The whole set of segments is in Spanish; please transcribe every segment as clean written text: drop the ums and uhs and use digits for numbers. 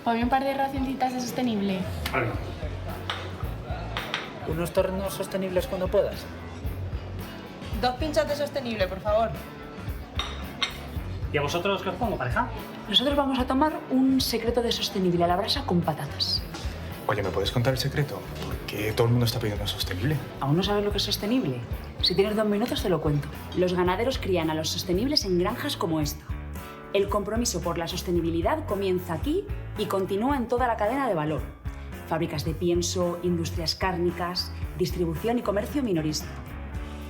Ponme un par de racioncitas de sostenible. Vale. Unos tornos sostenibles cuando puedas. 2 pinchos de sostenible, por favor. ¿Y a vosotros qué os pongo, pareja? Nosotros vamos a tomar un secreto de sostenible a la brasa con patatas. Oye, ¿me puedes contar el secreto? ¿Por qué todo el mundo está pidiendo sostenible? ¿Aún no sabes lo que es sostenible? Si tienes 2 minutos te lo cuento. Los ganaderos crían a los sostenibles en granjas como esta. El compromiso por la sostenibilidad comienza aquí y continúa en toda la cadena de valor. Fábricas de pienso, industrias cárnicas, distribución y comercio minorista.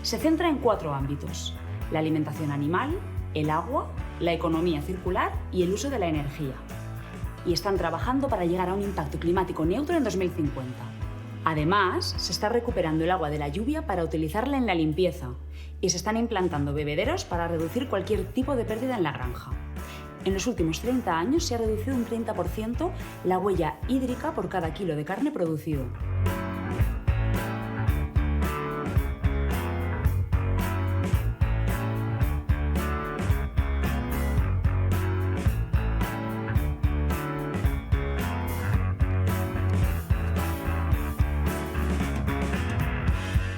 Se centra en 4 ámbitos: la alimentación animal, el agua, la economía circular y el uso de la energía. Y están trabajando para llegar a un impacto climático neutro en 2050. Además, se está recuperando el agua de la lluvia para utilizarla en la limpieza y se están implantando bebederos para reducir cualquier tipo de pérdida en la granja. En los últimos 30 años se ha reducido un 30% la huella hídrica por cada kilo de carne producido.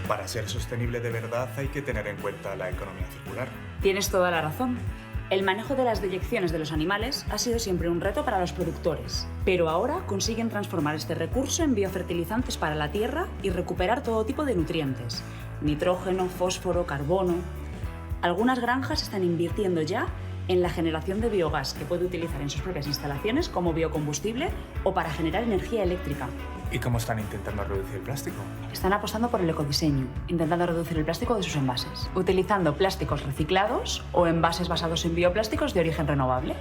Para ser sostenible de verdad hay que tener en cuenta la economía circular. Tienes toda la razón. El manejo de las deyecciones de los animales ha sido siempre un reto para los productores, pero ahora consiguen transformar este recurso en biofertilizantes para la tierra y recuperar todo tipo de nutrientes: nitrógeno, fósforo, carbono. Algunas granjas están invirtiendo ya en la generación de biogás que puede utilizar en sus propias instalaciones como biocombustible o para generar energía eléctrica. ¿Y cómo están intentando reducir el plástico? Están apostando por el ecodiseño, intentando reducir el plástico de sus envases, utilizando plásticos reciclados o envases basados en bioplásticos de origen renovable.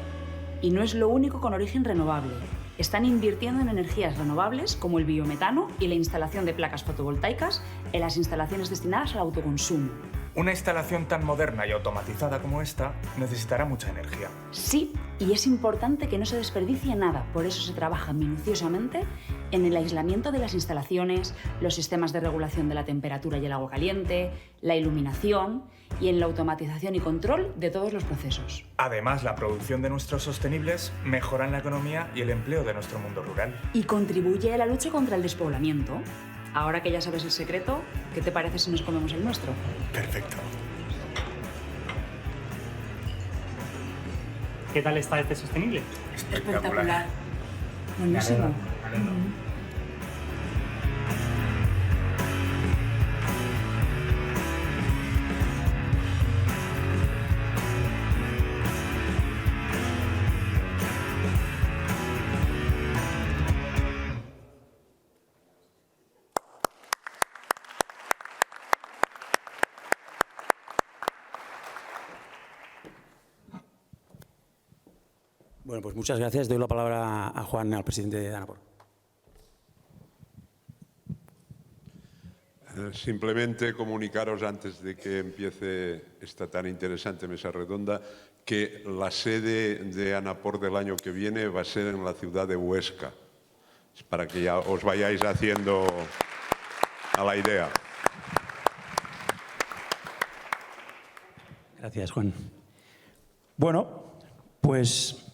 Y no es lo único con origen renovable. Están invirtiendo en energías renovables como el biometano y la instalación de placas fotovoltaicas en las instalaciones destinadas al autoconsumo. Una instalación tan moderna y automatizada como esta necesitará mucha energía. Sí, y es importante que no se desperdicie nada, por eso se trabaja minuciosamente en el aislamiento de las instalaciones, los sistemas de regulación de la temperatura y el agua caliente, la iluminación y en la automatización y control de todos los procesos. Además, la producción de nuestros sostenibles mejora la economía y el empleo de nuestro mundo rural. Y contribuye a la lucha contra el despoblamiento. Ahora que ya sabes el secreto, ¿qué te parece si nos comemos el nuestro? Perfecto. ¿Qué tal está este sostenible? Espectacular. Buenísimo. Bueno, pues muchas gracias. Doy la palabra a Juan, al presidente de ANAPOR. Simplemente comunicaros, antes de que empiece esta tan interesante mesa redonda, que la sede de ANAPOR del año que viene va a ser en la ciudad de Huesca, para que ya os vayáis haciendo a la idea. Gracias, Juan. Bueno, pues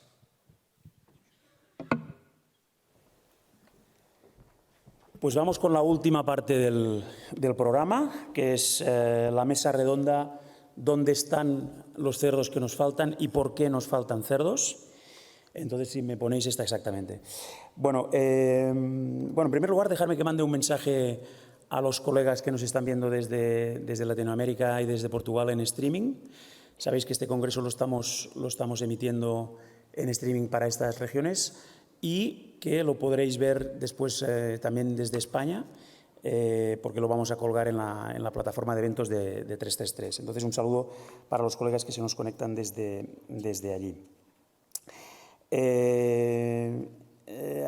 vamos con la última parte del programa, que es la mesa redonda: ¿dónde están los cerdos que nos faltan y por qué nos faltan cerdos? Entonces, si me ponéis esta exactamente. Bueno, en primer lugar, dejadme que mande un mensaje a los colegas que nos están viendo desde Latinoamérica y desde Portugal en streaming. Sabéis que este congreso lo estamos emitiendo en streaming para estas regiones y que lo podréis ver después también desde España, porque lo vamos a colgar en la plataforma de eventos de 333. Entonces, un saludo para los colegas que se nos conectan desde allí.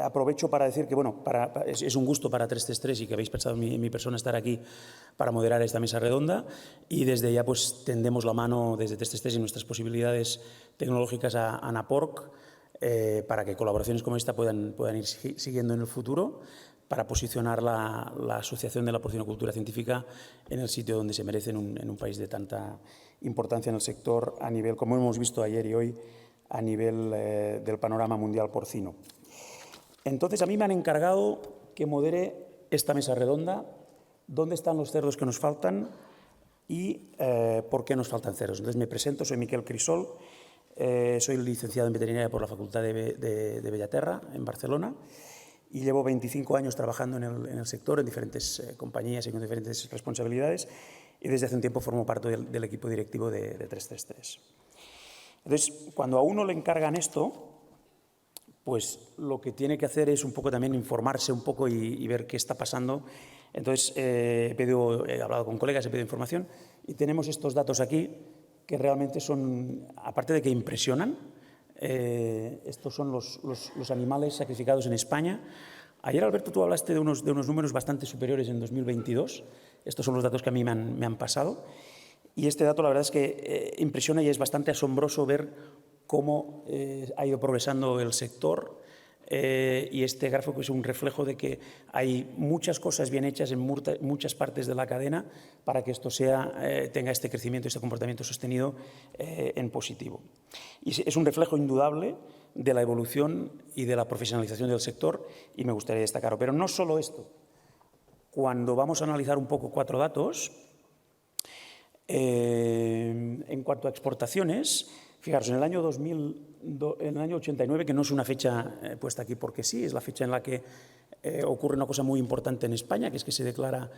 Aprovecho para decir que es un gusto para 333 y que habéis pensado en mi persona estar aquí para moderar esta mesa redonda, y desde ya pues tendemos la mano desde 333 y nuestras posibilidades tecnológicas a ANAPOR para que colaboraciones como esta puedan ir siguiendo en el futuro, para posicionar la Asociación de la Porcinocultura Científica en el sitio donde se merece en un país de tanta importancia en el sector, a nivel, como hemos visto ayer y hoy, a nivel del panorama mundial porcino. Entonces, a mí me han encargado que modere esta mesa redonda, dónde están los cerdos que nos faltan y por qué nos faltan cerdos. Entonces, me presento, soy Miquel Crisol, soy licenciado en veterinaria por la Facultad de Bellaterra, en Barcelona, y llevo 25 años trabajando en el sector, en diferentes compañías y con diferentes responsabilidades, y desde hace un tiempo formo parte del equipo directivo de 333. Entonces, cuando a uno le encargan esto, pues lo que tiene que hacer es un poco también informarse un poco y ver qué está pasando. Entonces, he hablado con colegas, he pedido información y tenemos estos datos aquí que realmente son, aparte de que impresionan, estos son los animales sacrificados en España. Ayer, Alberto, tú hablaste de unos números bastante superiores en 2022. Estos son los datos que a mí me han pasado. Y este dato, la verdad es que impresiona y es bastante asombroso ver cómo ha ido progresando el sector. Y este gráfico es un reflejo de que hay muchas cosas bien hechas en muchas partes de la cadena para que esto tenga este crecimiento, este comportamiento sostenido en positivo. Y es un reflejo indudable de la evolución y de la profesionalización del sector, y me gustaría destacarlo. Pero no solo esto. Cuando vamos a analizar un poco 4 datos, en cuanto a exportaciones, fijaros, en el año 89, que no es una fecha puesta aquí porque sí, es la fecha en la que ocurre una cosa muy importante en España, que es que se declara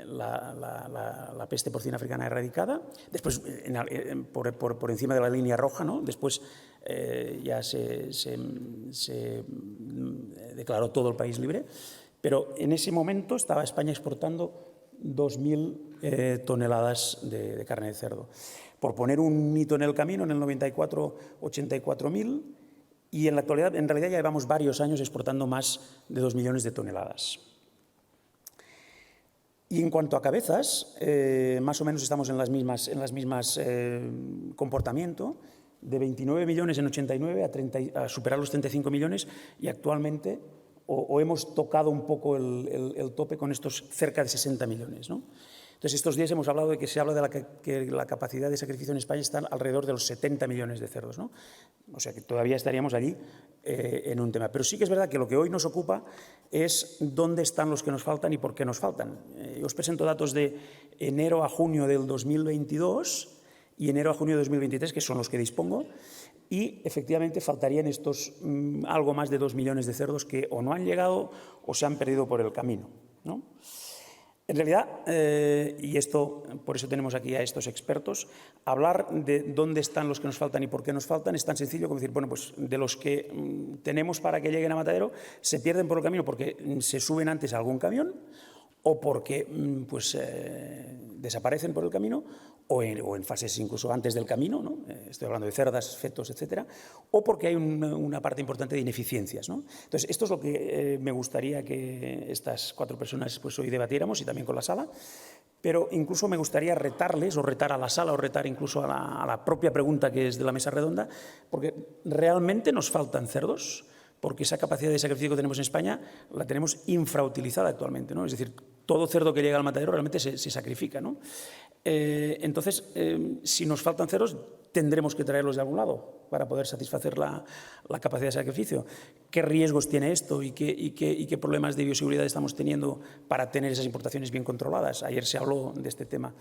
la peste porcina africana erradicada. Después, por encima de la línea roja, ¿no? Después ya se declaró todo el país libre. Pero en ese momento estaba España exportando 2.000 toneladas de carne de cerdo. Por poner un hito en el camino, en el 94, 84.000, y en la actualidad, en realidad, ya llevamos varios años exportando más de 2 millones de toneladas. Y en cuanto a cabezas, más o menos estamos en las mismas comportamiento, de 29 millones en 89 a superar los 35 millones, y actualmente o hemos tocado un poco el tope con estos cerca de 60 millones, ¿no? Entonces, estos días hemos hablado de que se habla de que la capacidad de sacrificio en España está alrededor de los 70 millones de cerdos, ¿no? O sea que todavía estaríamos allí en un tema. Pero sí que es verdad que lo que hoy nos ocupa es dónde están los que nos faltan y por qué nos faltan. Os presento datos de enero a junio del 2022 y enero a junio de 2023, que son los que dispongo, y efectivamente faltarían estos algo más de 2 millones de cerdos que o no han llegado o se han perdido por el camino, ¿no? En realidad, y esto, por eso tenemos aquí a estos expertos, hablar de dónde están los que nos faltan y por qué nos faltan es tan sencillo como decir, bueno, pues de los que tenemos para que lleguen a matadero, se pierden por el camino porque se suben antes a algún camión o porque desaparecen por el camino o en fases incluso antes del camino, ¿no? Estoy hablando de cerdas, fetos, etcétera, o porque hay una parte importante de ineficiencias, ¿no? Entonces, esto es lo que me gustaría que estas 4 personas pues, hoy debatiéramos y también con la sala, pero incluso me gustaría retarles o retar a la sala o retar incluso a la propia pregunta que es de la mesa redonda, porque realmente nos faltan cerdos, porque esa capacidad de sacrificio que tenemos en España la tenemos infrautilizada actualmente, ¿no? Es decir, todo cerdo que llega al matadero realmente se sacrifica, ¿no? Entonces, si nos faltan cerdos, tendremos que traerlos de algún lado para poder satisfacer la capacidad de sacrificio. ¿Qué riesgos tiene esto y qué problemas de bioseguridad estamos teniendo para tener esas importaciones bien controladas? Ayer se habló de este tema.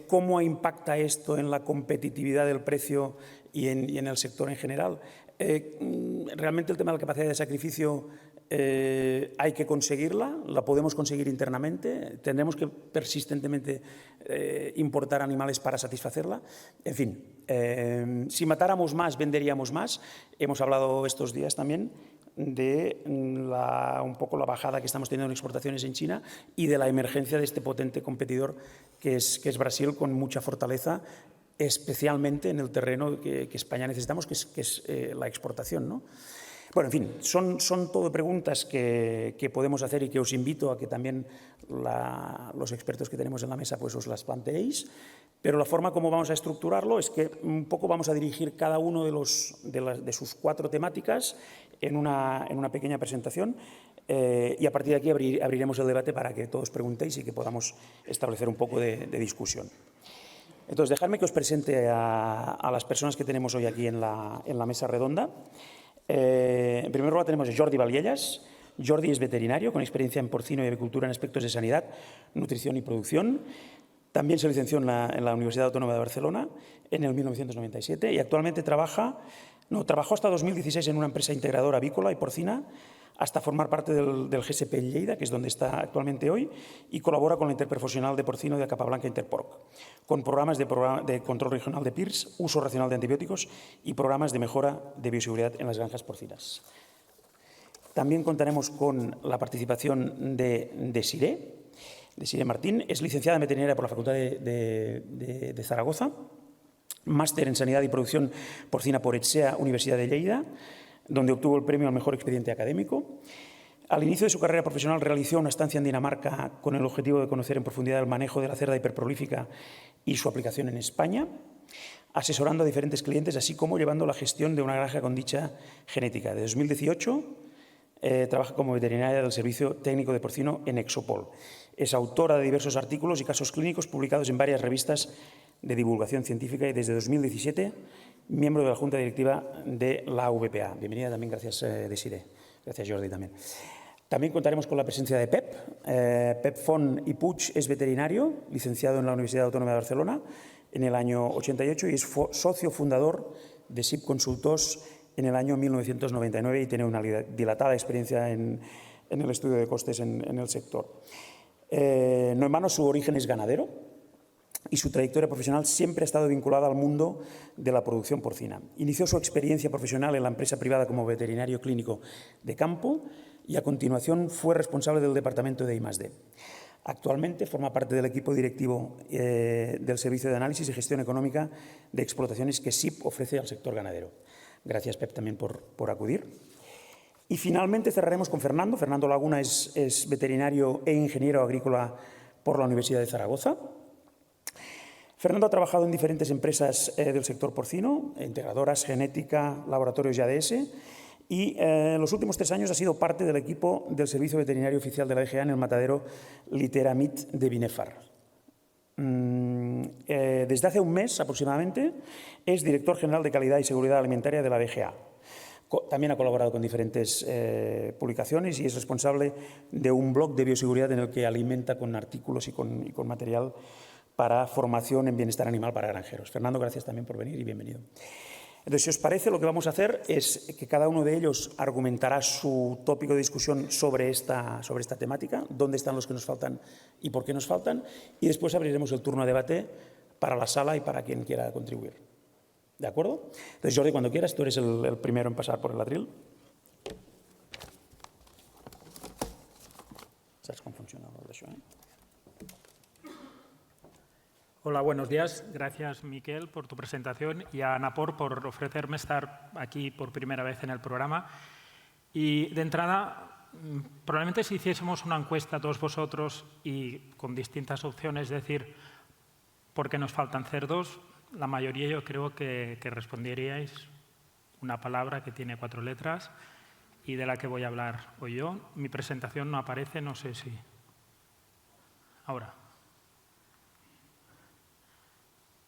¿Cómo impacta esto en la competitividad del precio y en el sector en general? Realmente el tema de la capacidad de sacrificio hay que conseguirla, la podemos conseguir internamente, tendremos que persistentemente importar animales para satisfacerla. En fin, si matáramos más, venderíamos más. Hemos hablado estos días también de un poco la bajada que estamos teniendo en exportaciones en China y de la emergencia de este potente competidor que es Brasil, con mucha fortaleza, especialmente en el terreno que España necesitamos, que es la exportación, ¿no? Bueno, en fin, son todo preguntas que podemos hacer y que os invito a que también los expertos que tenemos en la mesa pues os las planteéis, pero la forma como vamos a estructurarlo es que un poco vamos a dirigir cada uno de sus 4 temáticas en una pequeña presentación y a partir de aquí abriremos el debate para que todos preguntéis y que podamos establecer un poco de discusión. Entonces, dejadme que os presente a las personas que tenemos hoy aquí en la mesa redonda. En primer lugar tenemos a Jordi Valiellas. Jordi es veterinario con experiencia en porcino y avicultura en aspectos de sanidad, nutrición y producción. También se licenció en la Universidad Autónoma de Barcelona en el 1997 y actualmente trabajó hasta 2016 en una empresa integradora avícola y porcina, hasta formar parte del GSP en Lleida, que es donde está actualmente hoy, y colabora con la Interprofesional de Porcino de Capablanca Interporc, con programas de control regional de PIRS, uso racional de antibióticos y programas de mejora de bioseguridad en las granjas porcinas. También contaremos con la participación de Desiré Martín. Es licenciada en veterinaria por la Facultad de Zaragoza, máster en Sanidad y Producción Porcina por ETSEA, Universidad de Lleida, donde obtuvo el premio al mejor expediente académico. Al inicio de su carrera profesional realizó una estancia en Dinamarca con el objetivo de conocer en profundidad el manejo de la cerda hiperprolífica y su aplicación en España, asesorando a diferentes clientes, así como llevando la gestión de una granja con dicha genética. De 2018 trabaja como veterinaria del Servicio Técnico de Porcino en Exopol. Es autora de diversos artículos y casos clínicos publicados en varias revistas de divulgación científica y desde 2017 miembro de la Junta Directiva de la VPA. Bienvenida también, gracias Desiré. Gracias Jordi también. También contaremos con la presencia de Pep. Pep Font i Puig es veterinario, licenciado en la Universidad Autónoma de Barcelona en el año 88 y es socio fundador de SIP Consultors en el año 1999 y tiene una dilatada experiencia en el estudio de costes en el sector. No en vano, su origen es ganadero y su trayectoria profesional siempre ha estado vinculada al mundo de la producción porcina. Inició su experiencia profesional en la empresa privada como veterinario clínico de campo y a continuación fue responsable del departamento de I+D. Actualmente forma parte del equipo directivo del Servicio de Análisis y Gestión Económica de Explotaciones que SIP ofrece al sector ganadero. Gracias, Pep, también por acudir. Y finalmente cerraremos con Fernando. Fernando Laguna es veterinario e ingeniero agrícola por la Universidad de Zaragoza. Fernando ha trabajado en diferentes empresas del sector porcino, integradoras, genética, laboratorios y ADS, y en los últimos 3 años ha sido parte del equipo del Servicio Veterinario Oficial de la DGA en el matadero Literamit de Binefar. Desde hace un mes aproximadamente es director general de Calidad y Seguridad Alimentaria de la DGA. También ha colaborado con diferentes publicaciones y es responsable de un blog de bioseguridad en el que alimenta con artículos y con material para formación en bienestar animal para granjeros. Fernando, gracias también por venir y bienvenido. Entonces, si os parece, lo que vamos a hacer es que cada uno de ellos argumentará su tópico de discusión sobre esta temática, dónde están los que nos faltan y por qué nos faltan, y después abriremos el turno de debate para la sala y para quien quiera contribuir. ¿De acuerdo? Entonces, Jordi, cuando quieras, tú eres el primero en pasar por el atril. ¿Sabes cómo funciona eso, Hola, buenos días. Gracias, Miquel, por tu presentación y a Anapor por ofrecerme estar aquí por primera vez en el programa. Y de entrada, probablemente si hiciésemos una encuesta a todos vosotros y con distintas opciones, decir por qué nos faltan cerdos, la mayoría yo creo que responderíais una palabra que tiene 4 letras y de la que voy a hablar hoy yo. Mi presentación no aparece, no sé si... Ahora.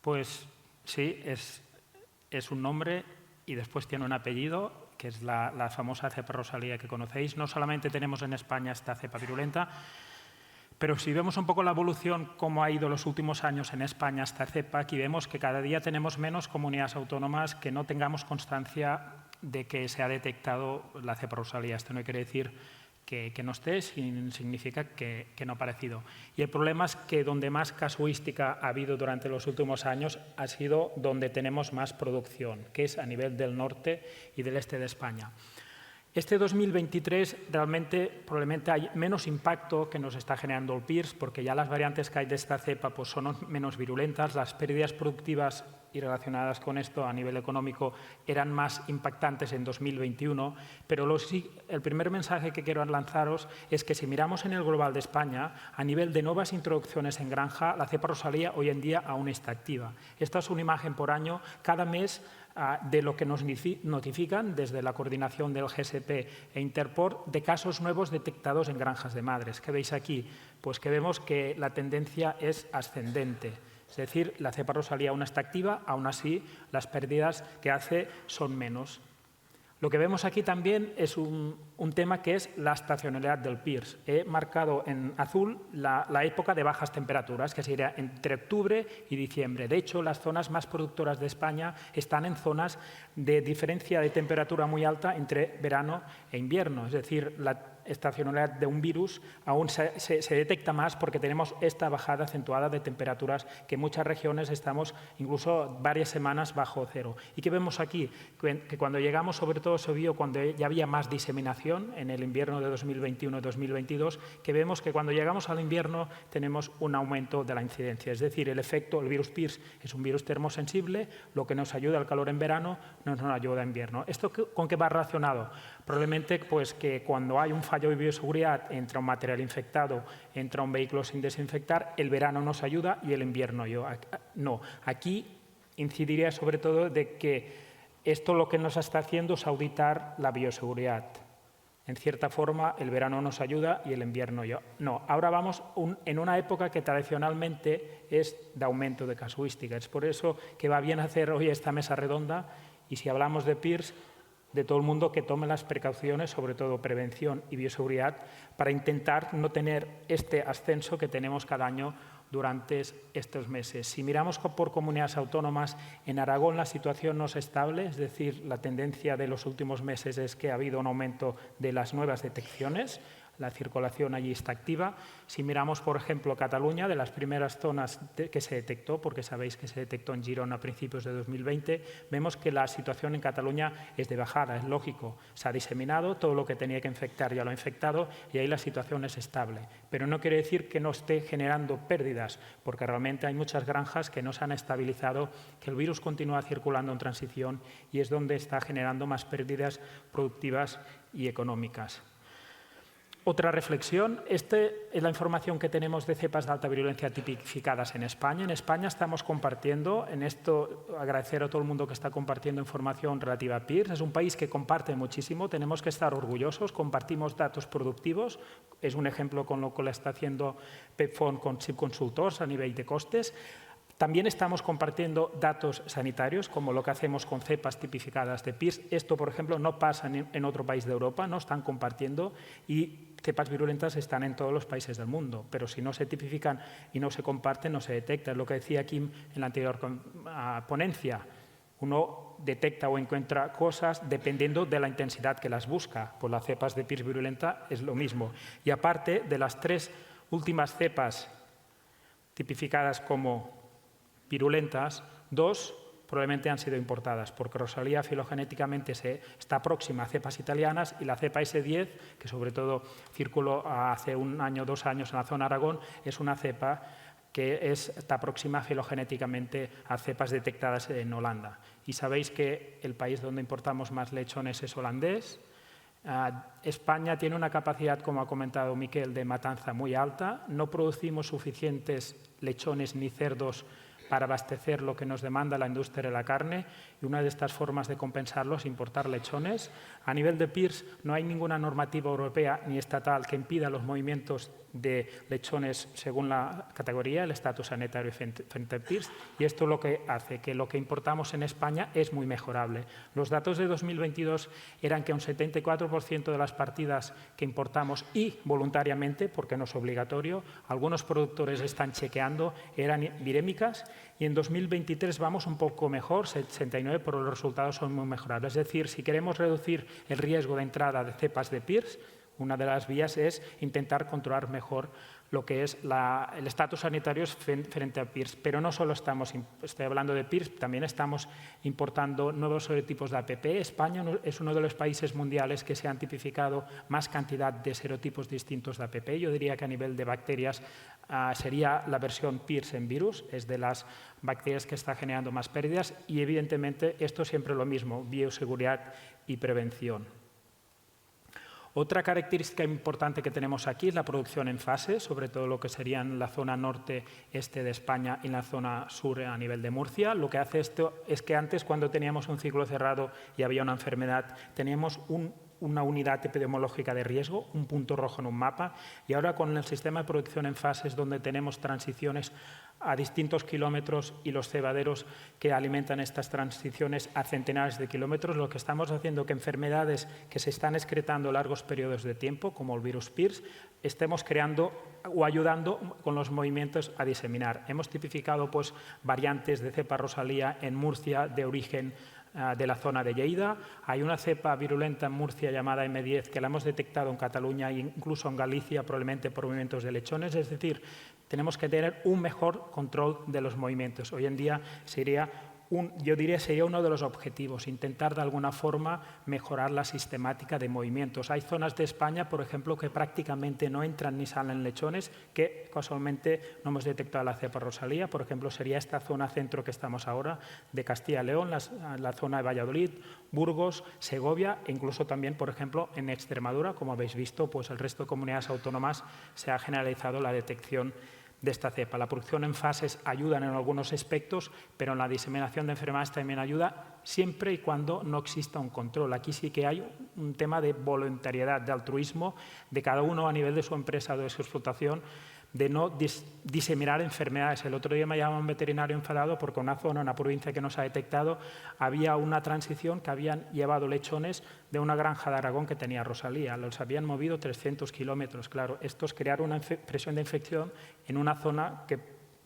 Pues sí, es un nombre y después tiene un apellido, que es la famosa cepa rosalía que conocéis. No solamente tenemos en España esta cepa virulenta, pero si vemos un poco la evolución, cómo ha ido los últimos años en España esta cepa, aquí vemos que cada día tenemos menos comunidades autónomas que no tengamos constancia de que se ha detectado la cepa rosalía. Esto no quiere decir que no esté, significa que no ha aparecido. Y el problema es que donde más casuística ha habido durante los últimos años ha sido donde tenemos más producción, que es a nivel del norte y del este de España. Este 2023 realmente probablemente hay menos impacto que nos está generando el PIRS, porque ya las variantes que hay de esta cepa pues, son menos virulentas, las pérdidas productivas y relacionadas con esto a nivel económico eran más impactantes en 2021, pero el primer mensaje que quiero lanzaros es que si miramos en el global de España, a nivel de nuevas introducciones en granja, la cepa rosalía hoy en día aún está activa. Esta es una imagen por año, cada mes de lo que nos notifican desde la coordinación del GSP e Interport de casos nuevos detectados en granjas de madres. ¿Qué veis aquí? Pues que vemos que la tendencia es ascendente. Es decir, la cepa rosalía aún está activa, aún así las pérdidas que hace son menos. Lo que vemos aquí también es un tema que es la estacionalidad del PIRS. He marcado en azul la época de bajas temperaturas, que sería entre octubre y diciembre. De hecho, las zonas más productoras de España están en zonas de diferencia de temperatura muy alta entre verano e invierno. Es decir, la estacionalidad de un virus aún se detecta más porque tenemos esta bajada acentuada de temperaturas que en muchas regiones estamos incluso varias semanas bajo cero. ¿Y qué vemos aquí? Que cuando llegamos, sobre todo se vio cuando ya había más diseminación en el invierno de 2021-2022, que vemos que cuando llegamos al invierno tenemos un aumento de la incidencia. Es decir, el virus PIRS es un virus termosensible, lo que nos ayuda al calor en verano no nos ayuda en invierno. ¿Esto con qué va relacionado? Probablemente pues, que cuando hay un fallo de bioseguridad, entra un material infectado, entra un vehículo sin desinfectar, el verano nos ayuda y el invierno no. Aquí incidiría sobre todo de que esto lo que nos está haciendo es auditar la bioseguridad. En cierta forma, el verano nos ayuda y el invierno no. Ahora vamos en una época que tradicionalmente es de aumento de casuística. Es por eso que va bien hacer hoy esta mesa redonda y si hablamos de PIRS, de todo el mundo que tome las precauciones, sobre todo prevención y bioseguridad, para intentar no tener este ascenso que tenemos cada año durante estos meses. Si miramos por comunidades autónomas, en Aragón la situación no es estable, es decir, la tendencia de los últimos meses es que ha habido un aumento de las nuevas detecciones, la circulación allí está activa. Si miramos, por ejemplo, Cataluña, de las primeras zonas que se detectó, porque sabéis que se detectó en Girona a principios de 2020, vemos que la situación en Cataluña es de bajada, es lógico. Se ha diseminado, todo lo que tenía que infectar ya lo ha infectado y ahí la situación es estable. Pero no quiere decir que no esté generando pérdidas, porque realmente hay muchas granjas que no se han estabilizado, que el virus continúa circulando en transición y es donde está generando más pérdidas productivas y económicas. Otra reflexión, esta es la información que tenemos de cepas de alta virulencia tipificadas en España. En España estamos compartiendo, en esto agradecer a todo el mundo que está compartiendo información relativa a PIRS. Es un país que comparte muchísimo, tenemos que estar orgullosos, compartimos datos productivos. Es un ejemplo con lo que lo está haciendo PepFon con Chip Consultors a nivel de costes. También estamos compartiendo datos sanitarios, como lo que hacemos con cepas tipificadas de PIRS. Esto, por ejemplo, no pasa en otro país de Europa, no están compartiendo y cepas virulentas están en todos los países del mundo, pero si no se tipifican y no se comparten, no se detecta. Es lo que decía Kim en la anterior ponencia. Uno detecta o encuentra cosas dependiendo de la intensidad que las busca. Pues las cepas de PIRS virulenta es lo mismo. Y aparte de las 3 últimas cepas tipificadas como virulentas, 2 probablemente han sido importadas, porque Rosalía filogenéticamente está próxima a cepas italianas y la cepa S10, que sobre todo circuló hace 1 año, 2 años en la zona Aragón, es una cepa que está próxima filogenéticamente a cepas detectadas en Holanda. Y sabéis que el país donde importamos más lechones es holandés. España tiene una capacidad, como ha comentado Miquel, de matanza muy alta. No producimos suficientes lechones ni cerdos para abastecer lo que nos demanda la industria de la carne y una de estas formas de compensarlo es importar lechones. A nivel de PIRS no hay ninguna normativa europea ni estatal que impida los movimientos de lechones según la categoría, el estatus sanitario frente al PIRS, y esto es lo que hace que lo que importamos en España es muy mejorable. Los datos de 2022 eran que un 74% de las partidas que importamos y voluntariamente, porque no es obligatorio, algunos productores están chequeando, eran virémicas, y en 2023 vamos un poco mejor, 69, pero los resultados son muy mejorables. Es decir, si queremos reducir el riesgo de entrada de cepas de PIRS, una de las vías es intentar controlar mejor lo que es el estatus sanitario frente a PIRS. Pero no solo estoy hablando de PIRS, también estamos importando nuevos serotipos de APP. España es uno de los países mundiales que se han tipificado más cantidad de serotipos distintos de APP. Yo diría que a nivel de bacterias sería la versión PIRS en virus, es de las bacterias que está generando más pérdidas y evidentemente esto siempre lo mismo, bioseguridad y prevención. Otra característica importante que tenemos aquí es la producción en fase, sobre todo lo que serían la zona norte-este de España y la zona sur a nivel de Murcia. Lo que hace esto es que antes, cuando teníamos un ciclo cerrado y había una enfermedad, teníamos un una unidad epidemiológica de riesgo, un punto rojo en un mapa, y ahora con el sistema de producción en fases donde tenemos transiciones a distintos kilómetros y los cebaderos que alimentan estas transiciones a centenares de kilómetros, lo que estamos haciendo que enfermedades que se están excretando largos periodos de tiempo, como el virus PIRS, estemos creando o ayudando con los movimientos a diseminar. Hemos tipificado pues, variantes de cepa rosalía en Murcia de origen de la zona de Lleida. Hay una cepa virulenta en Murcia llamada M10 que la hemos detectado en Cataluña e incluso en Galicia, probablemente por movimientos de lechones. Es decir, tenemos que tener un mejor control de los movimientos. Hoy en día sería uno de los objetivos, intentar de alguna forma mejorar la sistemática de movimientos. Hay zonas de España, por ejemplo, que prácticamente no entran ni salen lechones, que casualmente no hemos detectado la cepa rosalía. Por ejemplo, sería esta zona centro que estamos ahora, de Castilla y León, la zona de Valladolid, Burgos, Segovia e incluso también, por ejemplo, en Extremadura. Como habéis visto, pues el resto de comunidades autónomas se ha generalizado la detección de esta cepa. La producción en fases ayuda en algunos aspectos, pero en la diseminación de enfermedades también ayuda siempre y cuando no exista un control. Aquí sí que hay un tema de voluntariedad, de altruismo de cada uno a nivel de su empresa o de su explotación, de no diseminar enfermedades. El otro día me llamaba un veterinario enfadado porque en una zona, en una provincia que no se ha detectado, había una transición que habían llevado lechones de una granja de Aragón que tenía rosalía. Los habían movido 300 kilómetros. Claro, estos crearon una presión de infección en una zona que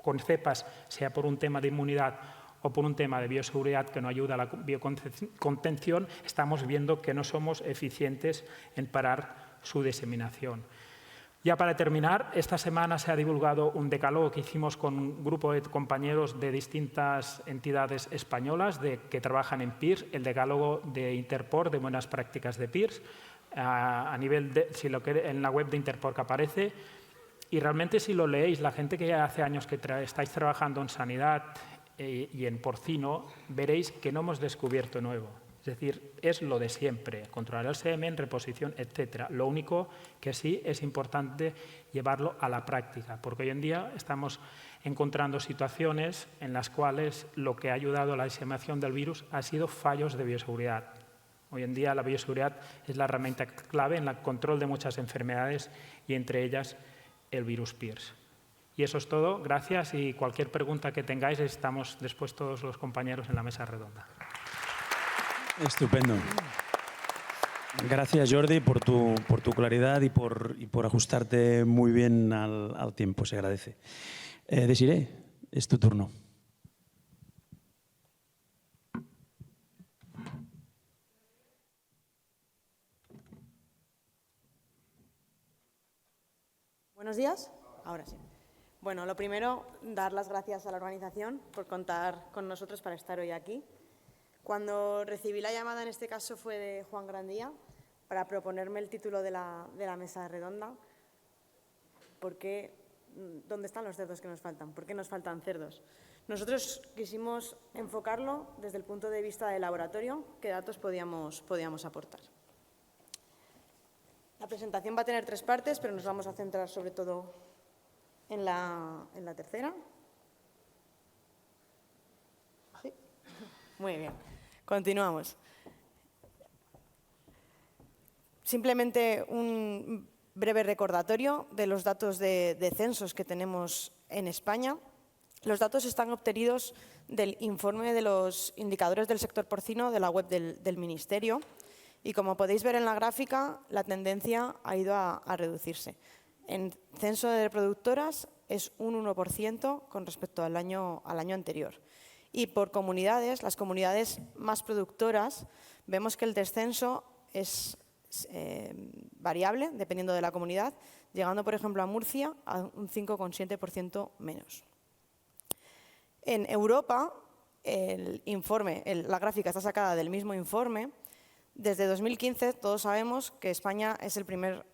con cepas, sea por un tema de inmunidad o por un tema de bioseguridad que no ayuda a la biocontención, estamos viendo que no somos eficientes en parar su diseminación. Ya para terminar, esta semana se ha divulgado un decálogo que hicimos con un grupo de compañeros de distintas entidades españolas que trabajan en PIRS, el decálogo de Interpor de buenas prácticas de PIRS, a nivel de, en la web de Interpor que aparece. Y realmente si lo leéis, la gente que ya hace años que estáis trabajando en sanidad y en porcino, veréis que no hemos descubierto nuevo. Es decir, es lo de siempre, controlar el semen, reposición, etc. Lo único que sí es importante llevarlo a la práctica, porque hoy en día estamos encontrando situaciones en las cuales lo que ha ayudado a la diseminación del virus ha sido fallos de bioseguridad. Hoy en día la bioseguridad es la herramienta clave en el control de muchas enfermedades y entre ellas el virus PIRS. Y eso es todo. Gracias y cualquier pregunta que tengáis estamos después todos los compañeros en la mesa redonda. Estupendo. Gracias, Jordi, por tu claridad y por ajustarte muy bien al tiempo. Se agradece. Desiree, es tu turno. Buenos días. Ahora sí. Bueno, lo primero, dar las gracias a la organización por contar con nosotros para estar hoy aquí. Cuando recibí la llamada, en este caso fue de Juan Grandía, para proponerme el título de la mesa redonda. ¿Dónde están los cerdos que nos faltan? ¿Por qué nos faltan cerdos? Nosotros quisimos enfocarlo desde el punto de vista del laboratorio, qué datos podíamos aportar. La presentación va a tener 3 partes, pero nos vamos a centrar sobre todo en la tercera. ¿Sí? Muy bien. Continuamos. Simplemente un breve recordatorio de los datos de censos que tenemos en España. Los datos están obtenidos del informe de los indicadores del sector porcino de la web del Ministerio y, como podéis ver en la gráfica, la tendencia ha ido a reducirse. En censo de reproductoras es un 1% con respecto al año anterior. Y por comunidades, las comunidades más productoras, vemos que el descenso es variable, dependiendo de la comunidad, llegando, por ejemplo, a Murcia a un 5,7% menos. En Europa, la gráfica está sacada del mismo informe. Desde 2015 todos sabemos que España es el primer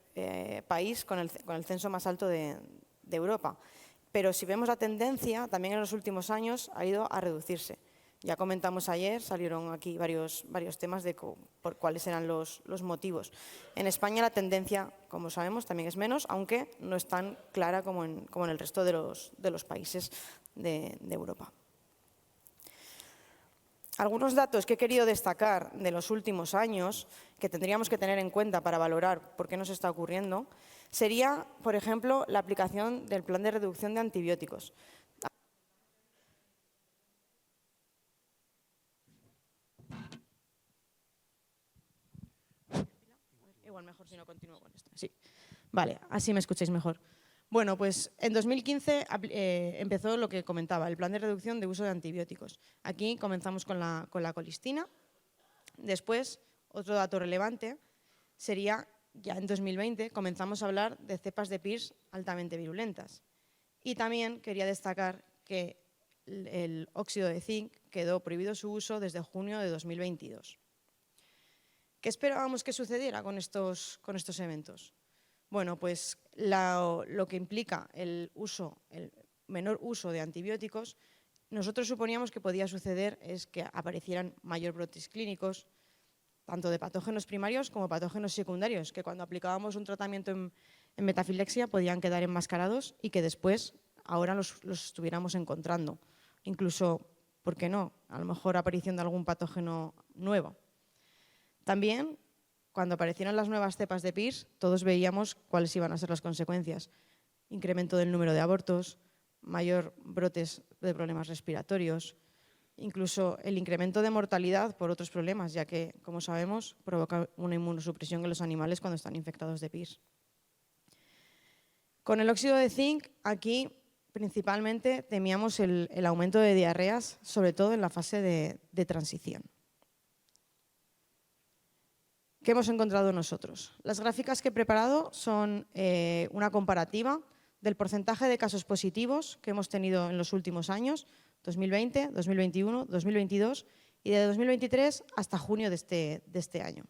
país con el censo más alto de Europa. Pero si vemos la tendencia, también en los últimos años ha ido a reducirse. Ya comentamos ayer, salieron aquí varios temas de por cuáles eran los motivos. En España la tendencia, como sabemos, también es menos, aunque no es tan clara como en el resto de los países de Europa. Algunos datos que he querido destacar de los últimos años, que tendríamos que tener en cuenta para valorar por qué nos está ocurriendo, sería, por ejemplo, la aplicación del plan de reducción de antibióticos. Igual mejor si no continúo con esto. Sí. Vale, así me escucháis mejor. Bueno, pues en 2015 empezó lo que comentaba, el plan de reducción de uso de antibióticos. Aquí comenzamos con la colistina. Después, otro dato relevante sería, ya en 2020, comenzamos a hablar de cepas de PIRS altamente virulentas. Y también quería destacar que el óxido de zinc quedó prohibido su uso desde junio de 2022. ¿Qué esperábamos que sucediera con estos eventos? Bueno, pues lo que implica el menor uso de antibióticos, nosotros suponíamos que podía suceder es que aparecieran mayor brotes clínicos, tanto de patógenos primarios como patógenos secundarios, que cuando aplicábamos un tratamiento en metafilexia podían quedar enmascarados y que después ahora los estuviéramos encontrando. Incluso, ¿por qué no? A lo mejor aparición de algún patógeno nuevo. También, cuando aparecieron las nuevas cepas de PIRS, todos veíamos cuáles iban a ser las consecuencias. Incremento del número de abortos, mayor brotes de problemas respiratorios, incluso el incremento de mortalidad por otros problemas, ya que, como sabemos, provoca una inmunosupresión en los animales cuando están infectados de PIRS. Con el óxido de zinc, aquí principalmente temíamos el aumento de diarreas, sobre todo en la fase de transición. ¿Qué hemos encontrado nosotros? Las gráficas que he preparado son una comparativa del porcentaje de casos positivos que hemos tenido en los últimos años, 2020, 2021, 2022 y de 2023 hasta junio de este año.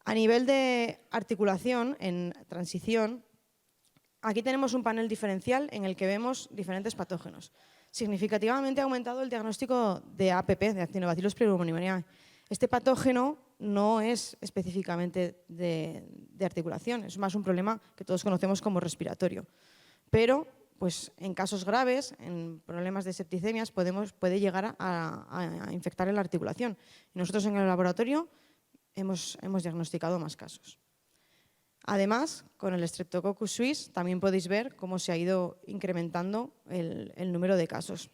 A nivel de articulación en transición, aquí tenemos un panel diferencial en el que vemos diferentes patógenos. Significativamente ha aumentado el diagnóstico de APP, de Actinobacillus pleuropneumoniae. Este patógeno no es específicamente de articulación, es más un problema que todos conocemos como respiratorio. Pero pues, en casos graves, en problemas de septicemias, puede llegar a infectar en la articulación. Y nosotros en el laboratorio hemos diagnosticado más casos. Además, con el Streptococcus suis también podéis ver cómo se ha ido incrementando el número de casos.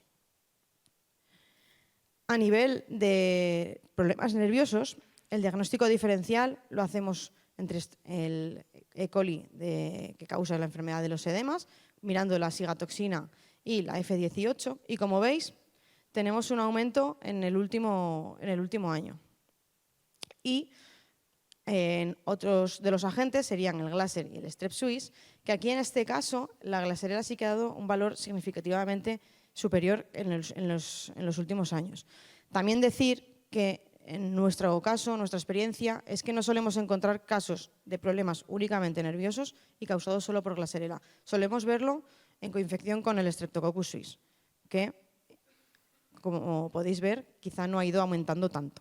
A nivel de problemas nerviosos, el diagnóstico diferencial lo hacemos entre el E. coli que causa la enfermedad de los edemas, mirando la sigatoxina y la F18, y como veis, tenemos un aumento en el último año. Y en otros de los agentes serían el Glasser y el Strep suis, que aquí en este caso la Glasserella sí que ha dado un valor significativamente superior en los últimos años. También decir que en nuestro caso, nuestra experiencia, es que no solemos encontrar casos de problemas únicamente nerviosos y causados solo por Glasserella. Solemos verlo en coinfección con el Streptococcus suis, que, como podéis ver, quizá no ha ido aumentando tanto.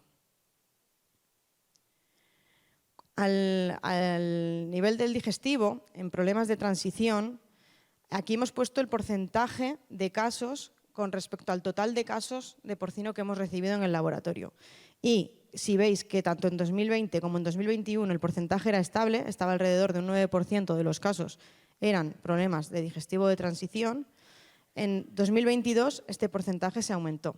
Al nivel del digestivo, en problemas de transición, aquí hemos puesto el porcentaje de casos con respecto al total de casos de porcino que hemos recibido en el laboratorio. Y si veis que tanto en 2020 como en 2021 el porcentaje era estable, estaba alrededor de un 9% de los casos eran problemas de digestivo de transición, en 2022 este porcentaje se aumentó.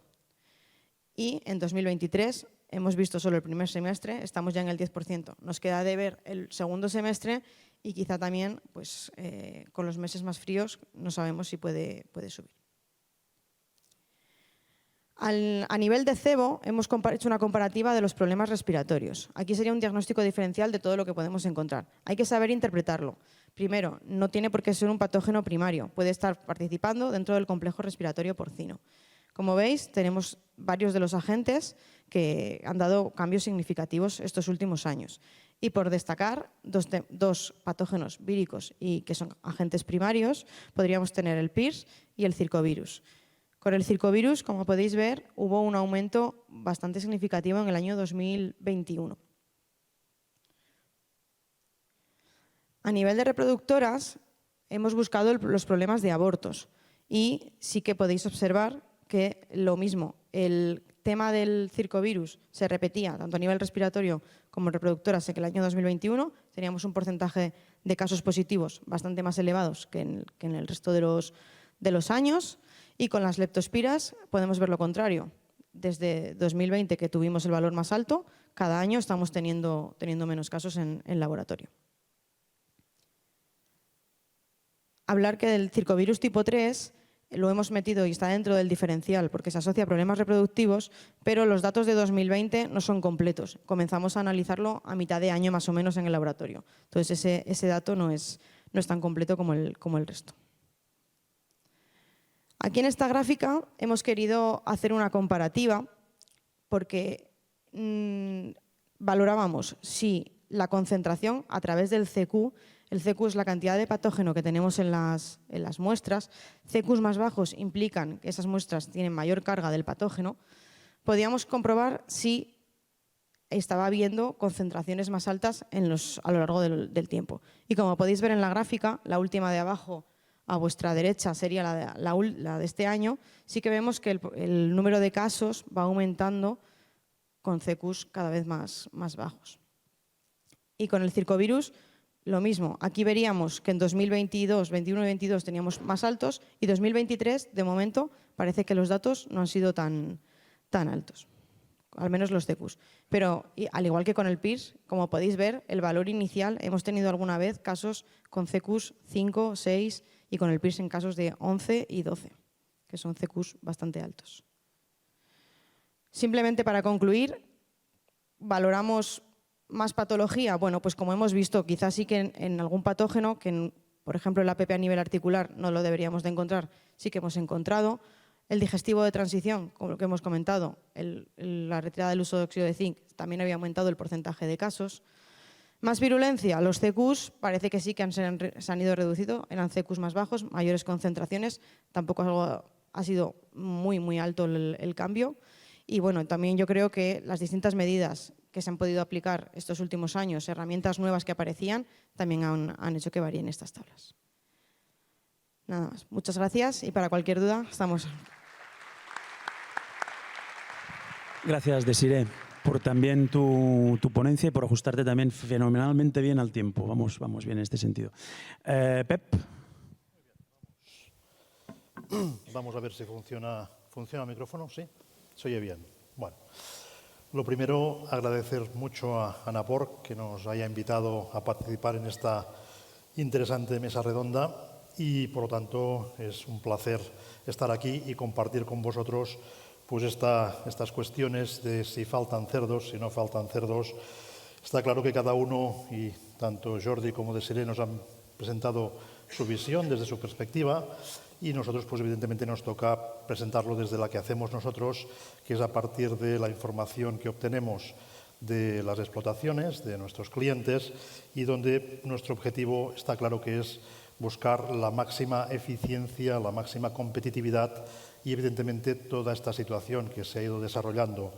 Y en 2023 hemos visto solo el primer semestre, estamos ya en el 10%. Nos queda de ver el segundo semestre y quizá también pues, con los meses más fríos no sabemos si puede subir. A nivel de cebo, hemos hecho una comparativa de los problemas respiratorios. Aquí sería un diagnóstico diferencial de todo lo que podemos encontrar. Hay que saber interpretarlo. Primero, no tiene por qué ser un patógeno primario. Puede estar participando dentro del complejo respiratorio porcino. Como veis, tenemos varios de los agentes que han dado cambios significativos estos últimos años. Y por destacar, dos patógenos víricos y que son agentes primarios, podríamos tener el PIRS y el circovirus. Con el circovirus, como podéis ver, hubo un aumento bastante significativo en el año 2021. A nivel de reproductoras, hemos buscado los problemas de abortos y sí que podéis observar que lo mismo, el tema del circovirus se repetía tanto a nivel respiratorio como reproductoras en el año 2021. Teníamos un porcentaje de casos positivos bastante más elevados que en el resto de los años. Y con las leptospiras podemos ver lo contrario. Desde 2020, que tuvimos el valor más alto, cada año estamos teniendo menos casos en laboratorio. Hablar que del circovirus tipo 3 lo hemos metido y está dentro del diferencial porque se asocia a problemas reproductivos, pero los datos de 2020 no son completos. Comenzamos a analizarlo a mitad de año más o menos en el laboratorio. Entonces ese dato no es tan completo como el resto. Aquí en esta gráfica hemos querido hacer una comparativa porque valorábamos si la concentración a través del CQ, el CQ es la cantidad de patógeno que tenemos en las muestras, CQs más bajos implican que esas muestras tienen mayor carga del patógeno, podíamos comprobar si estaba habiendo concentraciones más altas a lo largo del tiempo. Y como podéis ver en la gráfica, la última de abajo a vuestra derecha sería la de este año, sí que vemos que el número de casos va aumentando con CQs cada vez más bajos. Y con el circovirus lo mismo. Aquí veríamos que en 2022, 21 y 22 teníamos más altos y 2023, de momento, parece que los datos no han sido tan altos, al menos los CQs. Pero al igual que con el PIRS, como podéis ver, el valor inicial, hemos tenido alguna vez casos con CQs 5, 6 y con el PIRS en casos de 11 y 12, que son CQs bastante altos. Simplemente para concluir, valoramos más patología. Bueno, pues como hemos visto, quizás sí que en algún patógeno, que por ejemplo el APP a nivel articular no lo deberíamos de encontrar, sí que hemos encontrado. El digestivo de transición, como lo que hemos comentado, la retirada del uso de óxido de zinc, también había aumentado el porcentaje de casos. Más virulencia, los CQs parece que sí que se han ido reduciendo, eran CQs más bajos, mayores concentraciones, tampoco ha sido muy alto el cambio. Y bueno, también yo creo que las distintas medidas que se han podido aplicar estos últimos años, herramientas nuevas que aparecían, también han hecho que varíen estas tablas. Nada más. Muchas gracias y para cualquier duda estamos. Gracias, Desiree, por también tu ponencia y por ajustarte también fenomenalmente bien al tiempo. Vamos bien en este sentido. Pep. Vamos a ver si funciona el micrófono, ¿sí? ¿Se oye bien? Bueno, lo primero, agradecer mucho a ANAPOR que nos haya invitado a participar en esta interesante mesa redonda y, por lo tanto, es un placer estar aquí y compartir con vosotros pues estas cuestiones de si faltan cerdos, si no faltan cerdos. Está claro que cada uno, y tanto Jordi como Desiree nos han presentado su visión desde su perspectiva y nosotros pues evidentemente nos toca presentarlo desde la que hacemos nosotros, que es a partir de la información que obtenemos de las explotaciones, de nuestros clientes y donde nuestro objetivo está claro que es buscar la máxima eficiencia, la máxima competitividad y evidentemente toda esta situación que se ha ido desarrollando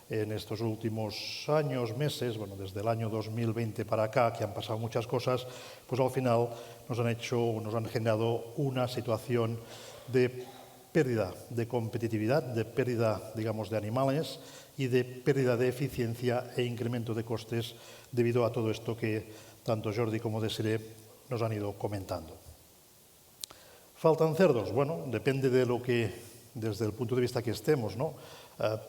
en estos últimos años, meses, bueno, desde el año 2020 para acá, que han pasado muchas cosas, pues al final nos han generado una situación de pérdida de competitividad, de pérdida, digamos, de animales y de pérdida de eficiencia e incremento de costes debido a todo esto que tanto Jordi como Desiree nos han ido comentando. ¿Faltan cerdos? Bueno, depende de lo que, desde el punto de vista que estemos, ¿no?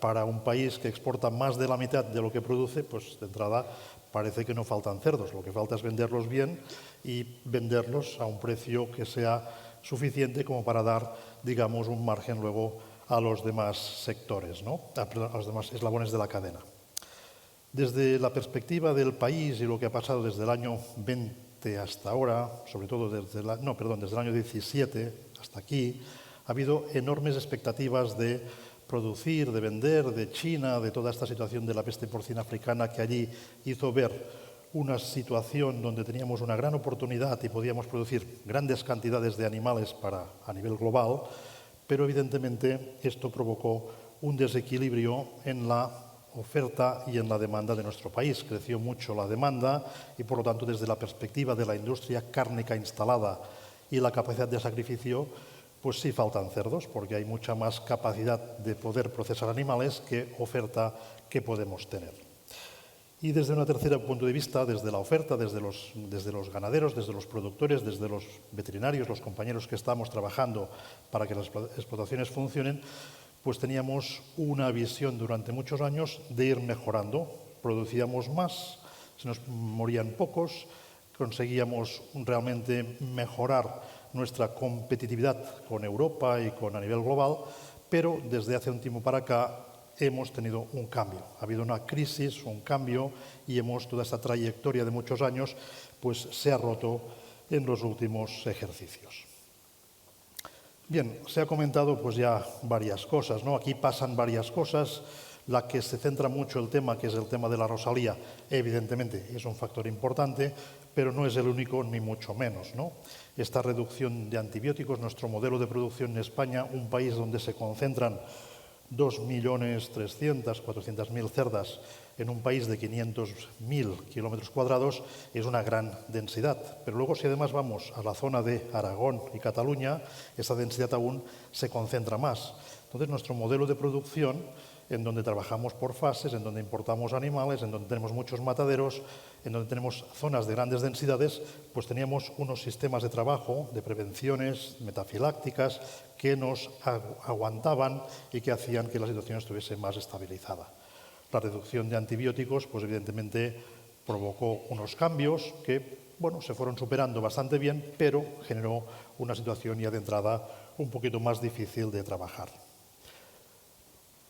Para un país que exporta más de la mitad de lo que produce, pues de entrada parece que no faltan cerdos. Lo que falta es venderlos bien y venderlos a un precio que sea suficiente como para dar, digamos, un margen luego a los demás sectores, ¿no? A los demás eslabones de la cadena. Desde la perspectiva del país y lo que ha pasado desde el año 20 hasta ahora, sobre todo desde el año 17 hasta aquí, ha habido enormes expectativas de producir, de vender, de China, de toda esta situación de la peste porcina africana que allí hizo ver una situación donde teníamos una gran oportunidad y podíamos producir grandes cantidades de animales a nivel global, pero evidentemente esto provocó un desequilibrio en la oferta y en la demanda de nuestro país. Creció mucho la demanda y, por lo tanto, desde la perspectiva de la industria cárnica instalada y la capacidad de sacrificio, pues sí faltan cerdos, porque hay mucha más capacidad de poder procesar animales que oferta que podemos tener. Y desde un tercer punto de vista, desde la oferta, desde los ganaderos, desde los productores, desde los veterinarios, los compañeros que estamos trabajando para que las explotaciones funcionen, pues teníamos una visión durante muchos años de ir mejorando. Producíamos más, se nos morían pocos, conseguíamos realmente mejorar nuestra competitividad con Europa y a nivel global, pero desde hace un tiempo para acá hemos tenido un cambio. Ha habido una crisis, un cambio, y toda esta trayectoria de muchos años pues se ha roto en los últimos ejercicios. Bien, se ha comentado pues ya varias cosas, ¿no? Aquí pasan varias cosas. La que se centra mucho el tema, que es el tema de la Rosalía, evidentemente es un factor importante, pero no es el único ni mucho menos, ¿no? Esta reducción de antibióticos, nuestro modelo de producción en España, un país donde se concentran 2.300.000, 400.000 cerdas en un país de 500.000 kilómetros cuadrados, es una gran densidad. Pero luego, si además vamos a la zona de Aragón y Cataluña, esa densidad aún se concentra más. Entonces, nuestro modelo de producción, en donde trabajamos por fases, en donde importamos animales, en donde tenemos muchos mataderos, en donde tenemos zonas de grandes densidades, pues teníamos unos sistemas de trabajo, de prevenciones metafilácticas, que nos aguantaban y que hacían que la situación estuviese más estabilizada. La reducción de antibióticos, pues evidentemente provocó unos cambios que, bueno, se fueron superando bastante bien, pero generó una situación ya de entrada un poquito más difícil de trabajar.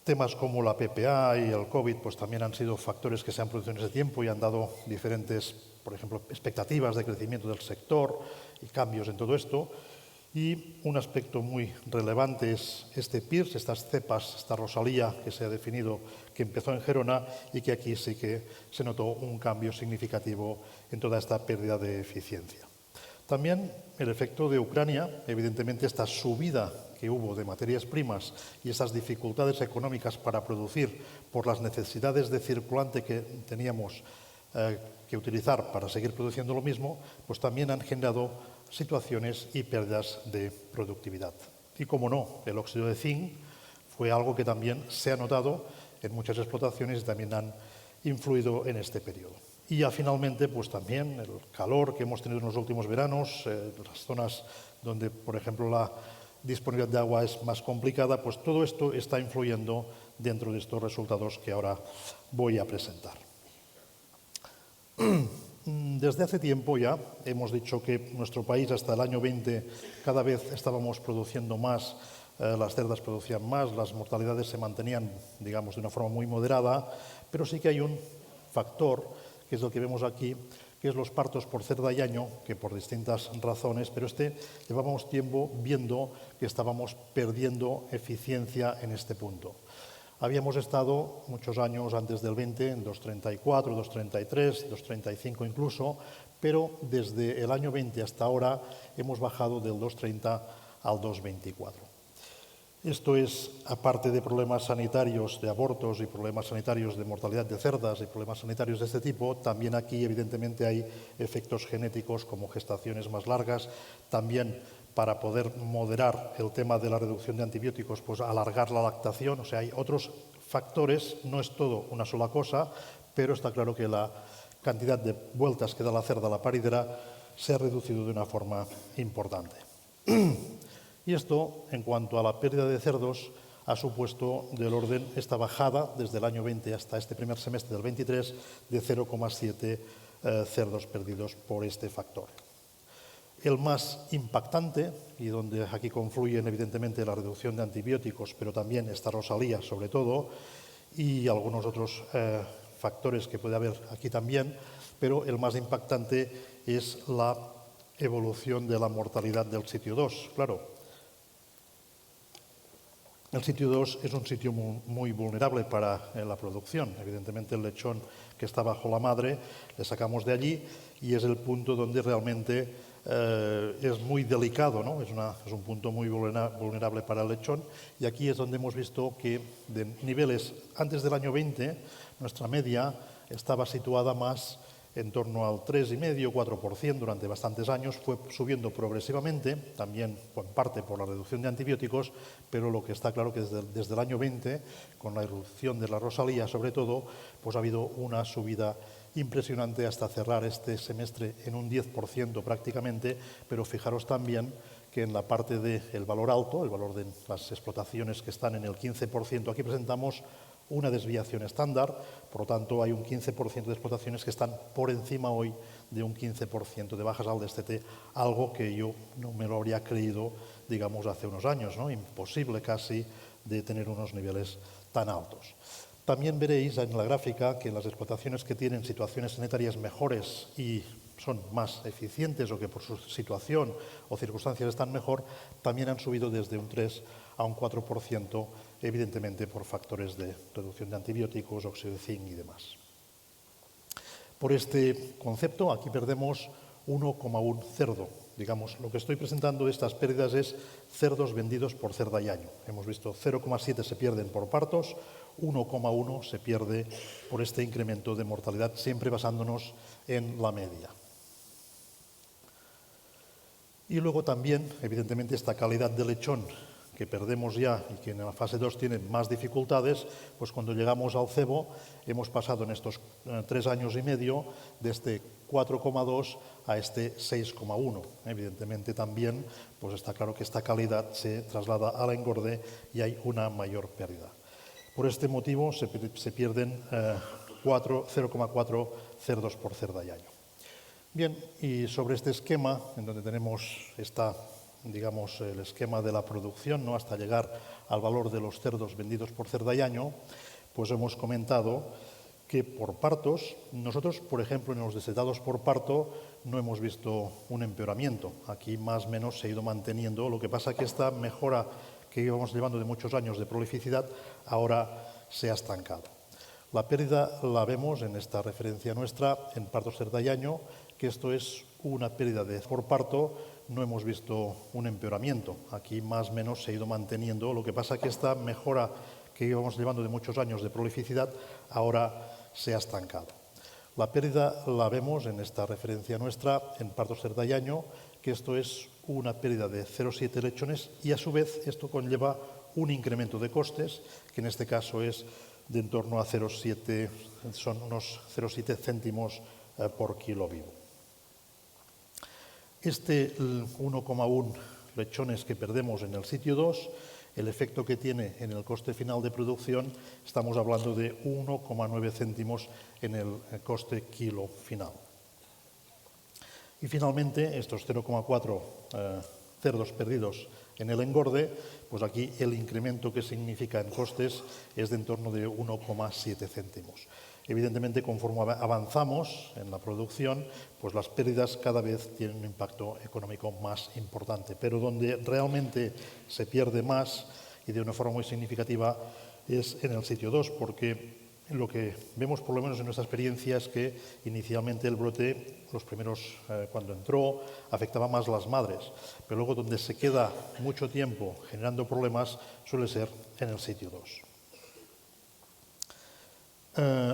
Temas como la PPA y el COVID pues también han sido factores que se han producido en ese tiempo y han dado diferentes, por ejemplo, expectativas de crecimiento del sector y cambios en todo esto. Y un aspecto muy relevante es este PIRS, estas cepas, esta Rosalía que se ha definido, que empezó en Gerona y que aquí sí que se notó un cambio significativo en toda esta pérdida de eficiencia. También el efecto de Ucrania, evidentemente esta subida que hubo de materias primas y esas dificultades económicas para producir por las necesidades de circulante que teníamos que utilizar para seguir produciendo lo mismo, pues también han generado situaciones y pérdidas de productividad. Y como no, el óxido de zinc fue algo que también se ha notado en muchas explotaciones y también han influido en este periodo. Y ya finalmente, pues también el calor que hemos tenido en los últimos veranos, las zonas donde, por ejemplo, la disponibilidad de agua es más complicada, pues todo esto está influyendo dentro de estos resultados que ahora voy a presentar. Desde hace tiempo ya hemos dicho que nuestro país hasta el año 20 cada vez estábamos produciendo más, las cerdas producían más, las mortalidades se mantenían, digamos, de una forma muy moderada, pero sí que hay un factor, que es el que vemos aquí, que es los partos por cerda y año, que por distintas razones, pero llevábamos tiempo viendo que estábamos perdiendo eficiencia en este punto. Habíamos estado muchos años antes del 20 en 2,34, 2,33, 2,35 incluso, pero desde el año 20 hasta ahora hemos bajado del 2,30 al 2,24. Esto es, aparte de problemas sanitarios de abortos y problemas sanitarios de mortalidad de cerdas y problemas sanitarios de este tipo, también aquí evidentemente hay efectos genéticos como gestaciones más largas, también para poder moderar el tema de la reducción de antibióticos, pues alargar la lactación, o sea, hay otros factores, no es todo una sola cosa, pero está claro que la cantidad de vueltas que da la cerda a la paridera se ha reducido de una forma importante. Y esto, en cuanto a la pérdida de cerdos, ha supuesto del orden esta bajada desde el año 20 hasta este primer semestre del 23 de 0,7 cerdos perdidos por este factor. El más impactante, y donde aquí confluyen evidentemente la reducción de antibióticos, pero también esta Rosalía sobre todo, y algunos otros factores que puede haber aquí también, pero el más impactante es la evolución de la mortalidad del sitio 2. Claro, el sitio 2 es un sitio muy vulnerable para la producción. Evidentemente el lechón que está bajo la madre le sacamos de allí y es el punto donde realmente es muy delicado, ¿no? Es un punto muy vulnerable para el lechón y aquí es donde hemos visto que de niveles antes del año 20 nuestra media estaba situada más en torno al 3,5-4% durante bastantes años, fue subiendo progresivamente, también en parte por la reducción de antibióticos, pero lo que está claro que desde el año 20, con la irrupción de la Rosalía sobre todo, pues ha habido una subida impresionante hasta cerrar este semestre en un 10% prácticamente, pero fijaros también que en la parte del valor alto, el valor de las explotaciones que están en el 15%, aquí presentamos una desviación estándar, por lo tanto hay un 15% de explotaciones que están por encima hoy de un 15% de bajas al destete, algo que yo no me lo habría creído, digamos, hace unos años, ¿no? Imposible casi de tener unos niveles tan altos. También veréis en la gráfica que las explotaciones que tienen situaciones sanitarias mejores y son más eficientes o que por su situación o circunstancias están mejor, también han subido desde un 3 a un 4%, evidentemente por factores de reducción de antibióticos, óxido de zinc y demás. Por este concepto, aquí perdemos 1,1 cerdo. Digamos, lo que estoy presentando de estas pérdidas es cerdos vendidos por cerda y año. Hemos visto 0,7 se pierden por partos, 1,1 se pierde por este incremento de mortalidad, siempre basándonos en la media. Y luego también, evidentemente, esta calidad de lechón que perdemos ya y que en la fase 2 tiene más dificultades, pues cuando llegamos al cebo hemos pasado en estos 3 años y medio de este 4,2 a este 6,1. Evidentemente también pues está claro que esta calidad se traslada al engorde y hay una mayor pérdida. Por este motivo se pierden 0,4 cerdos por cerda y año. Bien, y sobre este esquema, en donde tenemos digamos, el esquema de la producción, ¿no?, hasta llegar al valor de los cerdos vendidos por cerda y año, pues hemos comentado que por partos, nosotros, por ejemplo, en los desetados por parto no hemos visto un empeoramiento. Aquí más o menos se ha ido manteniendo. Lo que pasa es que esta mejora que íbamos llevando de muchos años de prolificidad ahora se ha estancado. La pérdida la vemos en esta referencia nuestra en partos cerda y año, que esto es una pérdida por parto. No hemos visto un empeoramiento. Aquí más o menos se ha ido manteniendo. Lo que pasa es que esta mejora que íbamos llevando de muchos años de prolificidad ahora se ha estancado. La pérdida la vemos en esta referencia nuestra en partos cerda y año, que esto es una pérdida de 0,7 lechones y a su vez esto conlleva un incremento de costes, que en este caso es de en torno a 0,7, son unos 0,7 céntimos por kilo vivo. Este 1,1 lechones que perdemos en el sitio 2, el efecto que tiene en el coste final de producción, estamos hablando de 1,9 céntimos en el coste kilo final. Y finalmente, estos 0,4 cerdos perdidos en el engorde, pues aquí el incremento que significa en costes es de en torno de 1,7 céntimos. Evidentemente, conforme avanzamos en la producción, pues las pérdidas cada vez tienen un impacto económico más importante. Pero donde realmente se pierde más y de una forma muy significativa es en el sitio 2, porque lo que vemos, por lo menos en nuestra experiencia, es que inicialmente el brote, los primeros, cuando entró, afectaba más a las madres, pero luego donde se queda mucho tiempo generando problemas suele ser en el sitio 2.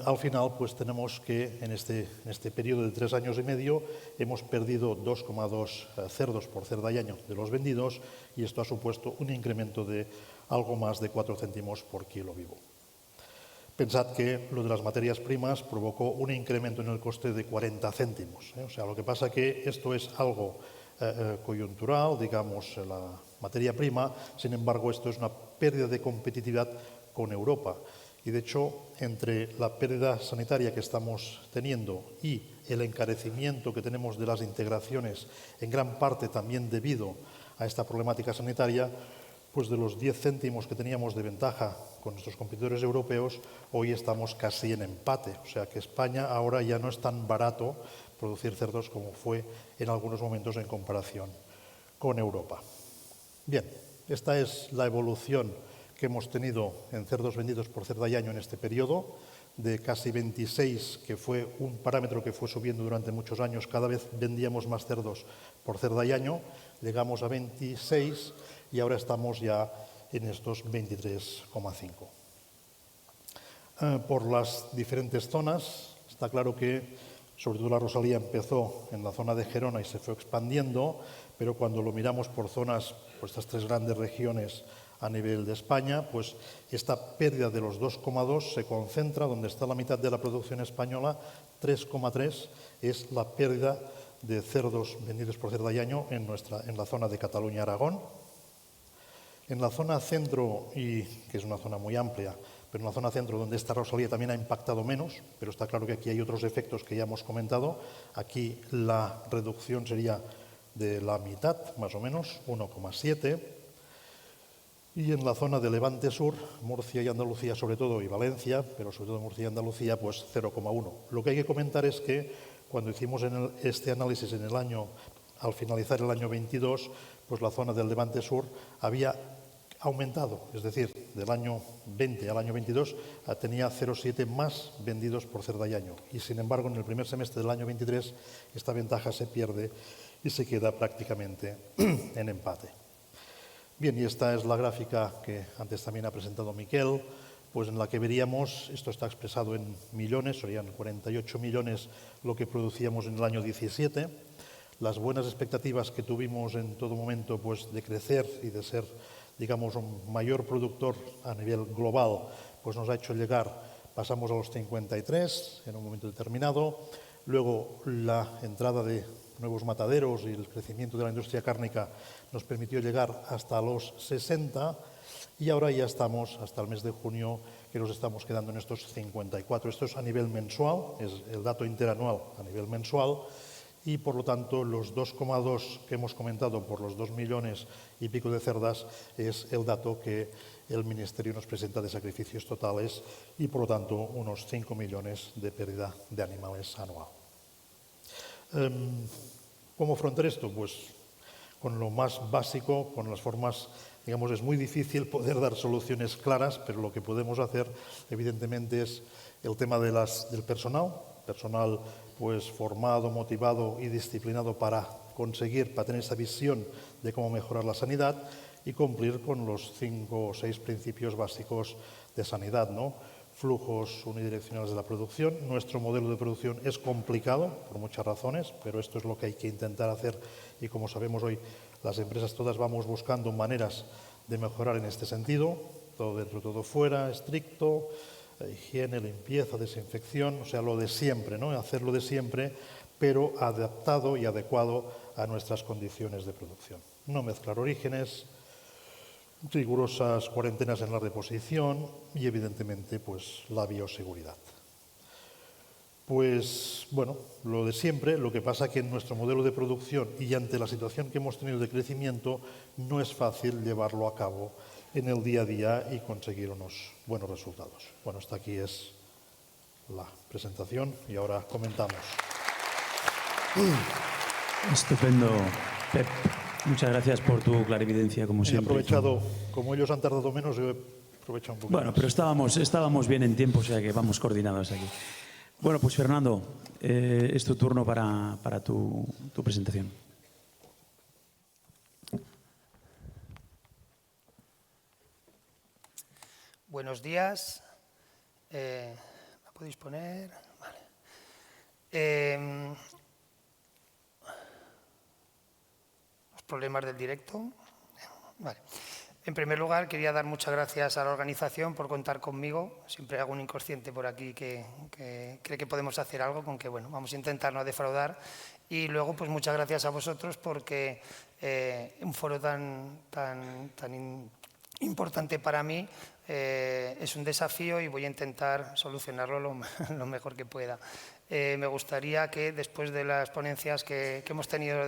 Al final, pues tenemos que en este periodo de 3 años y medio hemos perdido 2,2 cerdos por cerda y año de los vendidos y esto ha supuesto un incremento de algo más de 4 céntimos por kilo vivo. Pensad que lo de las materias primas provocó un incremento en el coste de 40 céntimos. O sea, lo que pasa que esto es algo coyuntural, digamos, la materia prima, sin embargo, esto es una pérdida de competitividad con Europa. Y de hecho, entre la pérdida sanitaria que estamos teniendo y el encarecimiento que tenemos de las integraciones, en gran parte también debido a esta problemática sanitaria, pues de los 10 céntimos que teníamos de ventaja con nuestros competidores europeos, hoy estamos casi en empate. O sea que España ahora ya no es tan barato producir cerdos como fue en algunos momentos en comparación con Europa. Bien, esta es la evolución que hemos tenido en cerdos vendidos por cerda y año en este periodo, de casi 26, que fue un parámetro que fue subiendo durante muchos años, cada vez vendíamos más cerdos por cerda y año, llegamos a 26 y ahora estamos ya en estos 23,5. Por las diferentes zonas, está claro que Sobre todo la Rosalía empezó en la zona de Gerona y se fue expandiendo, pero cuando lo miramos por zonas, por estas 3 grandes regiones a nivel de España, pues esta pérdida de los 2,2 se concentra donde está la mitad de la producción española, 3,3 es la pérdida de cerdos vendidos por cerda y año en la zona de Cataluña-Aragón. En la zona centro, que es una zona muy amplia, pero en la zona centro donde esta Rosalía también ha impactado menos, pero está claro que aquí hay otros efectos que ya hemos comentado. Aquí la reducción sería de la mitad, más o menos, 1,7. Y en la zona de Levante Sur, Murcia y Andalucía sobre todo, y Valencia, pero sobre todo Murcia y Andalucía, pues 0,1. Lo que hay que comentar es que cuando hicimos este análisis al finalizar el año 22, pues la zona del Levante Sur había aumentado, es decir, del año 20 al año 22 tenía 0,7 más vendidos por cerda y año. Y sin embargo, en el primer semestre del año 23, esta ventaja se pierde y se queda prácticamente en empate. Bien, y esta es la gráfica que antes también ha presentado Miquel, pues en la que veríamos, esto está expresado en millones, serían 48 millones lo que producíamos en el año 17. Las buenas expectativas que tuvimos en todo momento pues, de crecer y de ser, digamos, un mayor productor a nivel global, pues nos ha hecho llegar, pasamos a los 53 en un momento determinado. Luego la entrada de nuevos mataderos y el crecimiento de la industria cárnica nos permitió llegar hasta los 60 y ahora ya estamos, hasta el mes de junio, que nos estamos quedando en estos 54. Esto es a nivel mensual, es el dato interanual a nivel mensual y por lo tanto los 2,2 que hemos comentado por los 2 millones y pico de cerdas es el dato que el Ministerio nos presenta de sacrificios totales y por lo tanto unos 5 millones de pérdida de animales anual. ¿Cómo afrontar esto? Pues con lo más básico, con las formas, digamos, es muy difícil poder dar soluciones claras, pero lo que podemos hacer, evidentemente, es el tema del personal pues formado, motivado y disciplinado para tener esa visión de cómo mejorar la sanidad y cumplir con los 5 o 6 principios básicos de sanidad, ¿no? Flujos unidireccionales de la producción. Nuestro modelo de producción es complicado por muchas razones, pero esto es lo que hay que intentar hacer y como sabemos hoy las empresas todas vamos buscando maneras de mejorar en este sentido, todo dentro, todo fuera, estricto, higiene, limpieza, desinfección, o sea, lo de siempre, ¿no? Hacerlo de siempre, pero adaptado y adecuado a nuestras condiciones de producción. No mezclar orígenes, rigurosas cuarentenas en la reposición y, evidentemente, pues la bioseguridad. Pues, bueno, lo de siempre, lo que pasa que en nuestro modelo de producción y ante la situación que hemos tenido de crecimiento, no es fácil llevarlo a cabo en el día a día y conseguir unos buenos resultados. Bueno, hasta aquí es la presentación y ahora comentamos. Estupendo, Pep. Muchas gracias por tu clarividencia, como siempre. He aprovechado, como ellos han tardado menos, yo he aprovechado un poco Bueno, más. pero estábamos bien en tiempo, o sea que vamos coordinados aquí. Bueno, pues Fernando, es tu turno para tu presentación. Buenos días. ¿La podéis poner? Vale. Los problemas del directo. Vale. En primer lugar, quería dar muchas gracias a la organización por contar conmigo. Siempre hay algún inconsciente por aquí que cree que podemos hacer algo, con que bueno, vamos a intentar no defraudar. Y luego, pues muchas gracias a vosotros porque un foro tan importante para mí es un desafío y voy a intentar solucionarlo lo mejor que pueda. Me gustaría que después de las ponencias que hemos tenido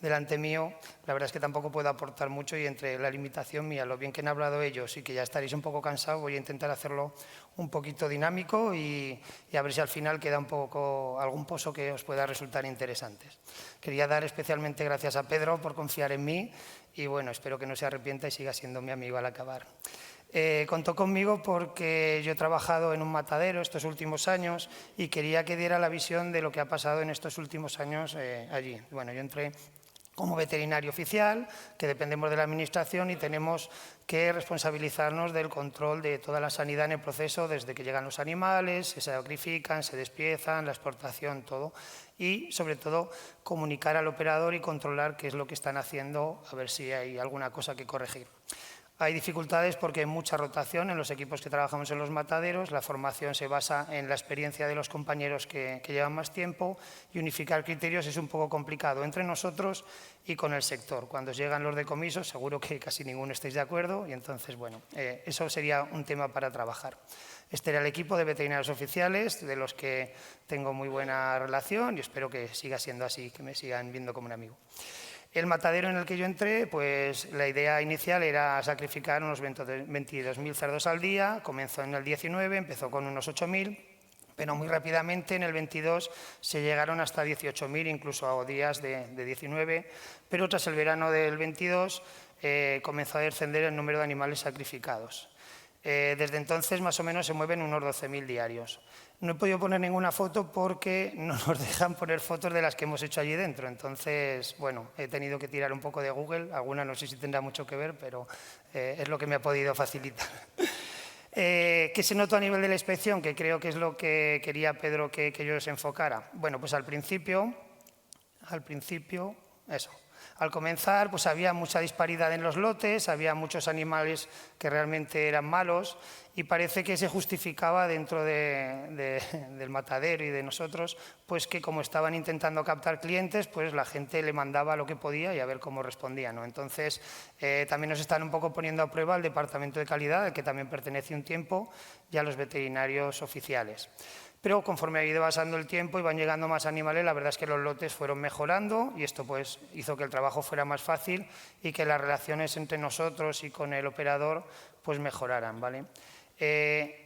delante mío, la verdad es que tampoco puedo aportar mucho y entre la limitación mía, lo bien que han hablado ellos y que ya estaréis un poco cansados, voy a intentar hacerlo un poquito dinámico y a ver si al final queda un poco algún pozo que os pueda resultar interesantes. Quería dar especialmente gracias a Pedro por confiar en mí y bueno, espero que no se arrepienta y siga siendo mi amigo al acabar. Contó conmigo porque yo he trabajado en un matadero estos últimos años y quería que diera la visión de lo que ha pasado en estos últimos años allí. Bueno, yo entré como veterinario oficial, que dependemos de la Administración y tenemos que responsabilizarnos del control de toda la sanidad en el proceso, desde que llegan los animales, se sacrifican, se despiezan, la exportación, todo. Y, sobre todo, comunicar al operador y controlar qué es lo que están haciendo, a ver si hay alguna cosa que corregir. Hay dificultades porque hay mucha rotación en los equipos que trabajamos en los mataderos, la formación se basa en la experiencia de los compañeros que llevan más tiempo y unificar criterios es un poco complicado entre nosotros y con el sector. Cuando llegan los decomisos seguro que casi ninguno estéis de acuerdo y entonces, bueno, eso sería un tema para trabajar. Este era el equipo de veterinarios oficiales, de los que tengo muy buena relación y espero que siga siendo así, que me sigan viendo como un amigo. El matadero en el que yo entré, pues la idea inicial era sacrificar unos 22.000 cerdos al día, comenzó en el 19, empezó con unos 8.000, pero muy rápidamente en el 22 se llegaron hasta 18.000, incluso a días de 19, pero tras el verano del 22 comenzó a descender el número de animales sacrificados. Desde entonces más o menos se mueven unos 12.000 diarios. No he podido poner ninguna foto porque no nos dejan poner fotos de las que hemos hecho allí dentro. Entonces, bueno, he tenido que tirar un poco de Google. Alguna no sé si tendrá mucho que ver, pero es lo que me ha podido facilitar. ¿Qué se notó a nivel de la inspección? Que creo que es lo que quería Pedro que yo os enfocara. Bueno, pues al principio, eso. Al comenzar, pues había mucha disparidad en los lotes, había muchos animales que realmente eran malos y parece que se justificaba dentro del matadero y de nosotros, pues que como estaban intentando captar clientes, pues la gente le mandaba lo que podía y a ver cómo respondía, ¿no? Entonces, también nos están un poco poniendo a prueba el Departamento de Calidad, al que también pertenece un tiempo, y a los veterinarios oficiales. Pero conforme ha ido pasando el tiempo y van llegando más animales, la verdad es que los lotes fueron mejorando y esto pues hizo que el trabajo fuera más fácil y que las relaciones entre nosotros y con el operador pues mejoraran, ¿vale? En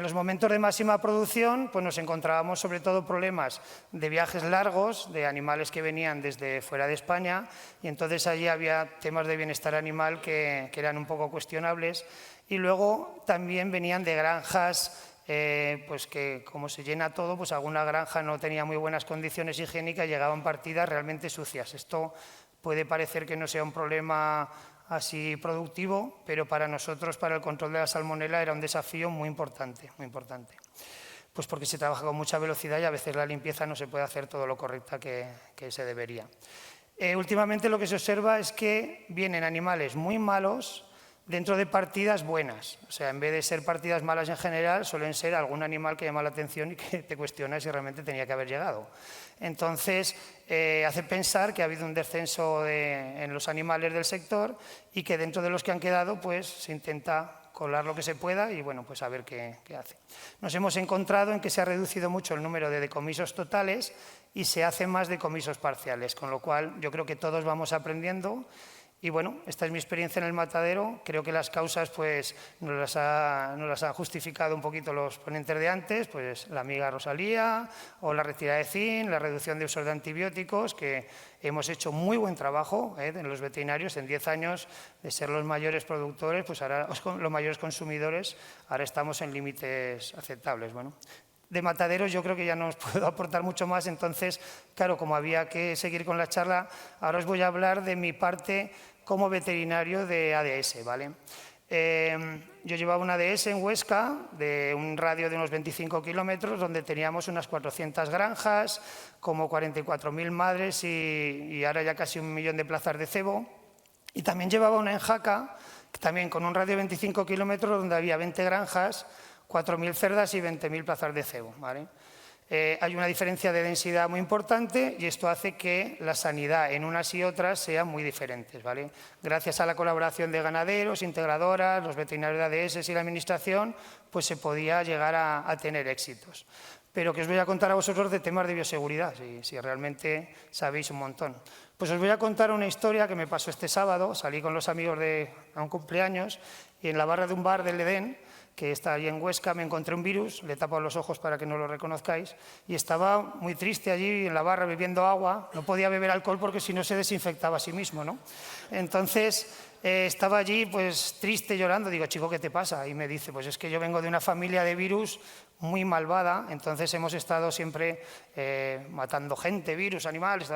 los momentos de máxima producción pues nos encontrábamos sobre todo problemas de viajes largos, de animales que venían desde fuera de España y entonces allí había temas de bienestar animal que eran un poco cuestionables y luego también venían de granjas pues que como se llena todo, pues alguna granja no tenía muy buenas condiciones higiénicas y llegaban partidas realmente sucias. Esto puede parecer que no sea un problema así productivo, pero para nosotros, para el control de la salmonela, era un desafío muy importante, pues porque se trabaja con mucha velocidad y a veces la limpieza no se puede hacer todo lo correcta que se debería. Últimamente lo que se observa es que vienen animales muy malos dentro de partidas buenas, o sea, en vez de ser partidas malas en general, suelen ser algún animal que llama la atención y que te cuestiona si realmente tenía que haber llegado. Entonces, hace pensar que ha habido un descenso en los animales del sector y que dentro de los que han quedado, pues se intenta colar lo que se pueda y, bueno, pues a ver qué hace. Nos hemos encontrado en que se ha reducido mucho el número de decomisos totales y se hacen más decomisos parciales, con lo cual yo creo que todos vamos aprendiendo. Y bueno, esta es mi experiencia en el matadero. Creo que las causas pues, nos las ha justificado un poquito los ponentes de antes, pues la amiga Rosalía o la retirada de zinc, la reducción de usos de antibióticos, que hemos hecho muy buen trabajo en los veterinarios en 10 años de ser los mayores productores, pues ahora los mayores consumidores, ahora estamos en límites aceptables. Bueno, de mataderos yo creo que ya no os puedo aportar mucho más, entonces, claro, como había que seguir con la charla, ahora os voy a hablar de mi parte como veterinario de ADS, ¿vale? Yo llevaba una ADS en Huesca, de un radio de unos 25 kilómetros, donde teníamos unas 400 granjas, como 44.000 madres y ahora ya casi 1 millón de plazas de cebo. Y también llevaba una en Jaca, también con un radio de 25 kilómetros, donde había 20 granjas, 4.000 cerdas y 20.000 plazas de cebo, ¿vale? Hay una diferencia de densidad muy importante y esto hace que la sanidad en unas y otras sean muy diferentes, ¿vale? Gracias a la colaboración de ganaderos, integradoras, los veterinarios de ADS y la administración, pues se podía llegar a tener éxitos. Pero que os voy a contar a vosotros de temas de bioseguridad, si realmente sabéis un montón. Pues os voy a contar una historia que me pasó este sábado. Salí con los amigos a un cumpleaños y en la barra de un bar del Edén, que está allí en Huesca, me encontré un virus, le he tapado los ojos para que no lo reconozcáis, y estaba muy triste allí en la barra bebiendo agua, no podía beber alcohol porque si no se desinfectaba a sí mismo, ¿no? Entonces estaba allí pues triste, llorando, digo, chico, ¿qué te pasa? Y me dice, pues es que yo vengo de una familia de virus muy malvada, entonces hemos estado siempre matando gente, virus, animales,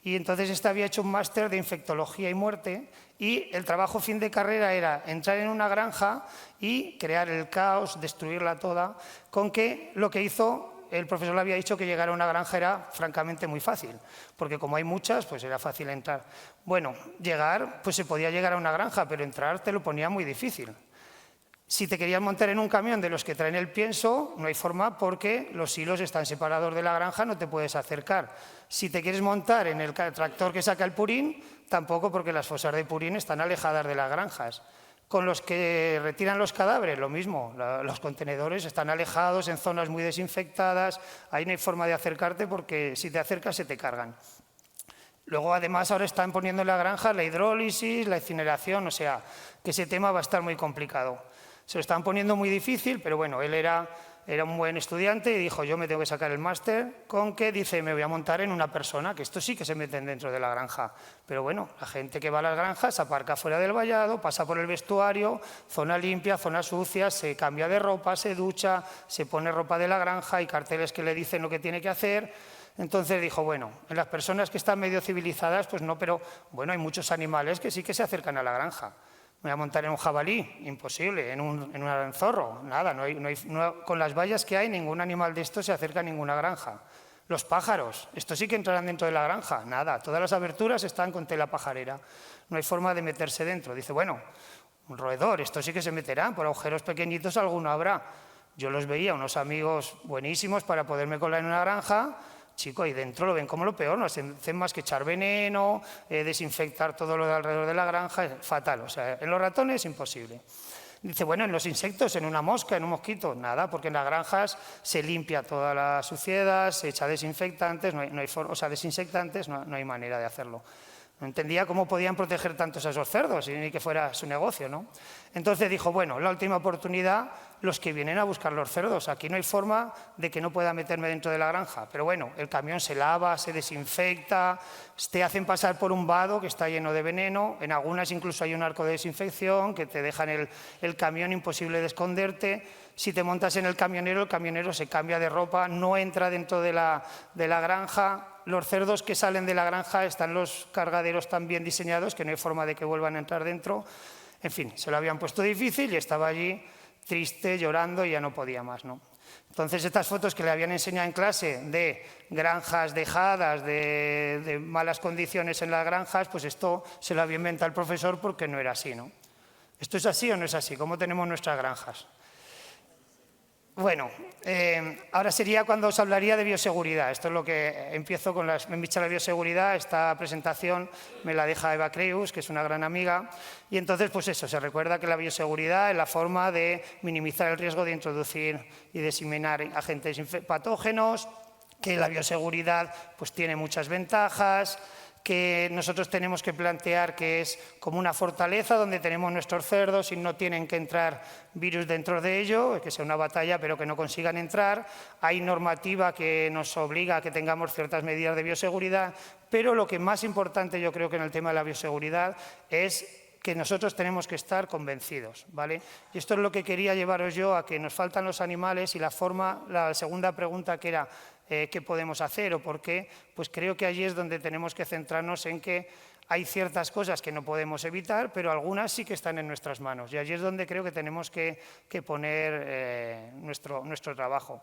y entonces había hecho un máster de infectología y muerte, y el trabajo fin de carrera era entrar en una granja y crear el caos, destruirla toda, con que lo que hizo, el profesor le había dicho que llegar a una granja era francamente muy fácil, porque como hay muchas, pues era fácil entrar. Bueno, llegar, pues se podía llegar a una granja, pero entrar te lo ponía muy difícil. Si te querías montar en un camión de los que traen el pienso, no hay forma porque los hilos están separados de la granja, no te puedes acercar. Si te quieres montar en el tractor que saca el purín, tampoco, porque las fosas de purín están alejadas de las granjas. Con los que retiran los cadáveres, lo mismo. Los contenedores están alejados en zonas muy desinfectadas, ahí no hay forma de acercarte porque si te acercas se te cargan. Luego, además, ahora están poniendo en la granja la hidrólisis, la incineración, o sea, que ese tema va a estar muy complicado. Se lo están poniendo muy difícil, pero bueno, él era un buen estudiante y dijo, yo me tengo que sacar el máster, con que dice, me voy a montar en una persona, que esto sí que se meten dentro de la granja. Pero bueno, la gente que va a las granjas aparca fuera del vallado, pasa por el vestuario, zona limpia, zona sucia, se cambia de ropa, se ducha, se pone ropa de la granja, hay carteles que le dicen lo que tiene que hacer. Entonces dijo, bueno, en las personas que están medio civilizadas, pues no, pero bueno, hay muchos animales que sí que se acercan a la granja. Me voy a montar en un jabalí, imposible, en un zorro, nada, con las vallas que hay, ningún animal de estos se acerca a ninguna granja. Los pájaros, estos sí que entrarán dentro de la granja, nada, todas las aberturas están con tela pajarera, no hay forma de meterse dentro. Dice, bueno, un roedor, estos sí que se meterán, por agujeros pequeñitos alguno habrá. Yo los veía, unos amigos buenísimos para poderme colar en una granja. Chico, ahí dentro lo ven como lo peor, no hacen más que echar veneno, desinfectar todo lo de alrededor de la granja, es fatal. O sea, en los ratones imposible. Dice, bueno, en los insectos, en una mosca, en un mosquito, nada, porque en las granjas se limpia toda la suciedad, se echa desinfectantes, desinfectantes, no hay manera de hacerlo. No entendía cómo podían proteger tantos a esos cerdos y ni que fuera su negocio, ¿no? Entonces dijo, bueno, la última oportunidad, los que vienen a buscar los cerdos. Aquí no hay forma de que no pueda meterme dentro de la granja. Pero bueno, el camión se lava, se desinfecta, te hacen pasar por un vado que está lleno de veneno. En algunas incluso hay un arco de desinfección que te dejan el camión imposible de esconderte. Si te montas en el camionero se cambia de ropa, no entra dentro de la granja. Los cerdos que salen de la granja están los cargaderos tan bien diseñados que no hay forma de que vuelvan a entrar dentro. En fin, se lo habían puesto difícil y estaba allí triste, llorando y ya no podía más, ¿no? Entonces, estas fotos que le habían enseñado en clase de granjas dejadas, de malas condiciones en las granjas, pues esto se lo había inventado el profesor porque no era así, ¿no? ¿Esto es así o no es así? ¿Cómo tenemos nuestras granjas? Bueno, ahora sería cuando os hablaría de bioseguridad. Esto es lo que empiezo con la bicha de bioseguridad. Esta presentación me la deja Eva Creus, que es una gran amiga. Y entonces, pues eso, se recuerda que la bioseguridad es la forma de minimizar el riesgo de introducir y diseminar agentes patógenos, que la bioseguridad pues tiene muchas ventajas, que nosotros tenemos que plantear que es como una fortaleza donde tenemos nuestros cerdos y no tienen que entrar virus dentro de ello, que sea una batalla pero que no consigan entrar. Hay normativa que nos obliga a que tengamos ciertas medidas de bioseguridad, pero lo que más importante yo creo que en el tema de la bioseguridad es que nosotros tenemos que estar convencidos, ¿vale? Y esto es lo que quería llevaros yo, a que nos faltan los animales y la segunda pregunta que era ¿qué podemos hacer o por qué? Pues creo que allí es donde tenemos que centrarnos en que hay ciertas cosas que no podemos evitar, pero algunas sí que están en nuestras manos. Y allí es donde creo que tenemos que poner nuestro trabajo.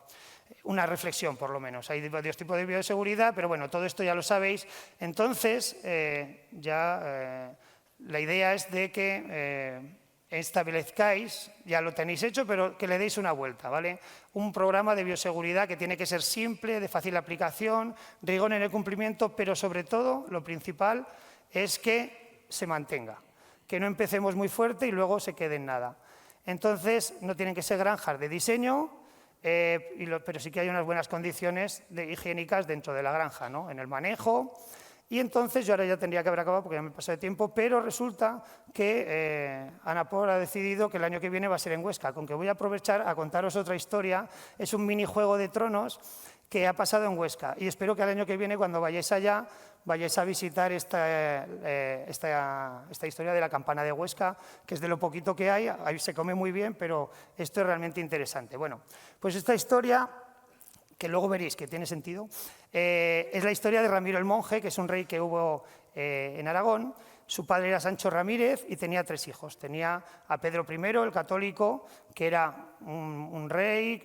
Una reflexión, por lo menos. Hay varios tipos de bioseguridad, pero bueno, todo esto ya lo sabéis. Entonces, la idea es de que establezcáis, ya lo tenéis hecho, pero que le deis una vuelta, ¿vale? Un programa de bioseguridad que tiene que ser simple, de fácil aplicación, rigor en el cumplimiento, pero sobre todo, lo principal es que se mantenga, que no empecemos muy fuerte y luego se quede en nada. Entonces, no tienen que ser granjas de diseño, pero sí que hay unas buenas condiciones higiénicas dentro de la granja, ¿no? En el manejo. Y entonces, yo ahora ya tendría que haber acabado porque ya me he pasado de tiempo, pero resulta que ANAPOR ha decidido que el año que viene va a ser en Huesca, con que voy a aprovechar a contaros otra historia. Es un minijuego de tronos que ha pasado en Huesca. Y espero que el año que viene, cuando vayáis allá, vayáis a visitar esta historia de la campana de Huesca, que es de lo poquito que hay. Ahí se come muy bien, pero esto es realmente interesante. Bueno, pues esta historia, que luego veréis que tiene sentido, es la historia de Ramiro el Monje, que es un rey que hubo en Aragón. Su padre era Sancho Ramírez y tenía 3 hijos. Tenía a Pedro I, el católico, que era un rey,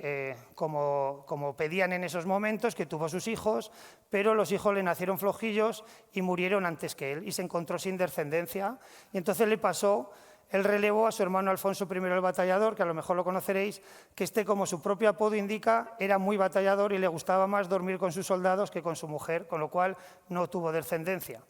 como pedían en esos momentos, que tuvo sus hijos, pero los hijos le nacieron flojillos y murieron antes que él, y se encontró sin descendencia. Y entonces le pasó el relevo a su hermano Alfonso I el Batallador, que a lo mejor lo conoceréis, que como su propio apodo indica, era muy batallador y le gustaba más dormir con sus soldados que con su mujer, con lo cual no tuvo descendencia.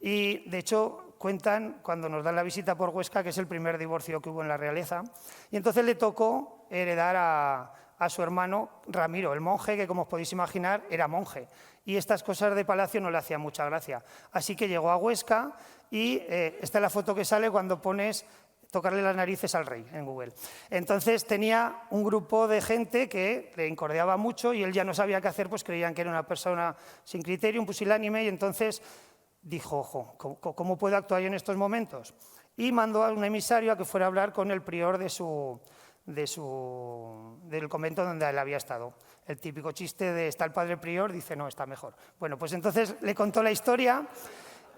Y, de hecho, cuentan, cuando nos dan la visita por Huesca, que es el primer divorcio que hubo en la realeza. Y entonces le tocó heredar a su hermano Ramiro, el monje, que, como os podéis imaginar, era monje. Y estas cosas de palacio no le hacían mucha gracia. Así que llegó a Huesca y esta es la foto que sale cuando pones tocarle las narices al rey en Google. Entonces tenía un grupo de gente que le incordiaba mucho y él ya no sabía qué hacer, pues creían que era una persona sin criterio, un pusilánime, y entonces dijo, ojo, ¿cómo puedo actuar yo en estos momentos? Y mandó a un emisario a que fuera a hablar con el prior del convento donde él había estado. El típico chiste de está el padre prior, dice no, está mejor. Bueno, pues entonces le contó la historia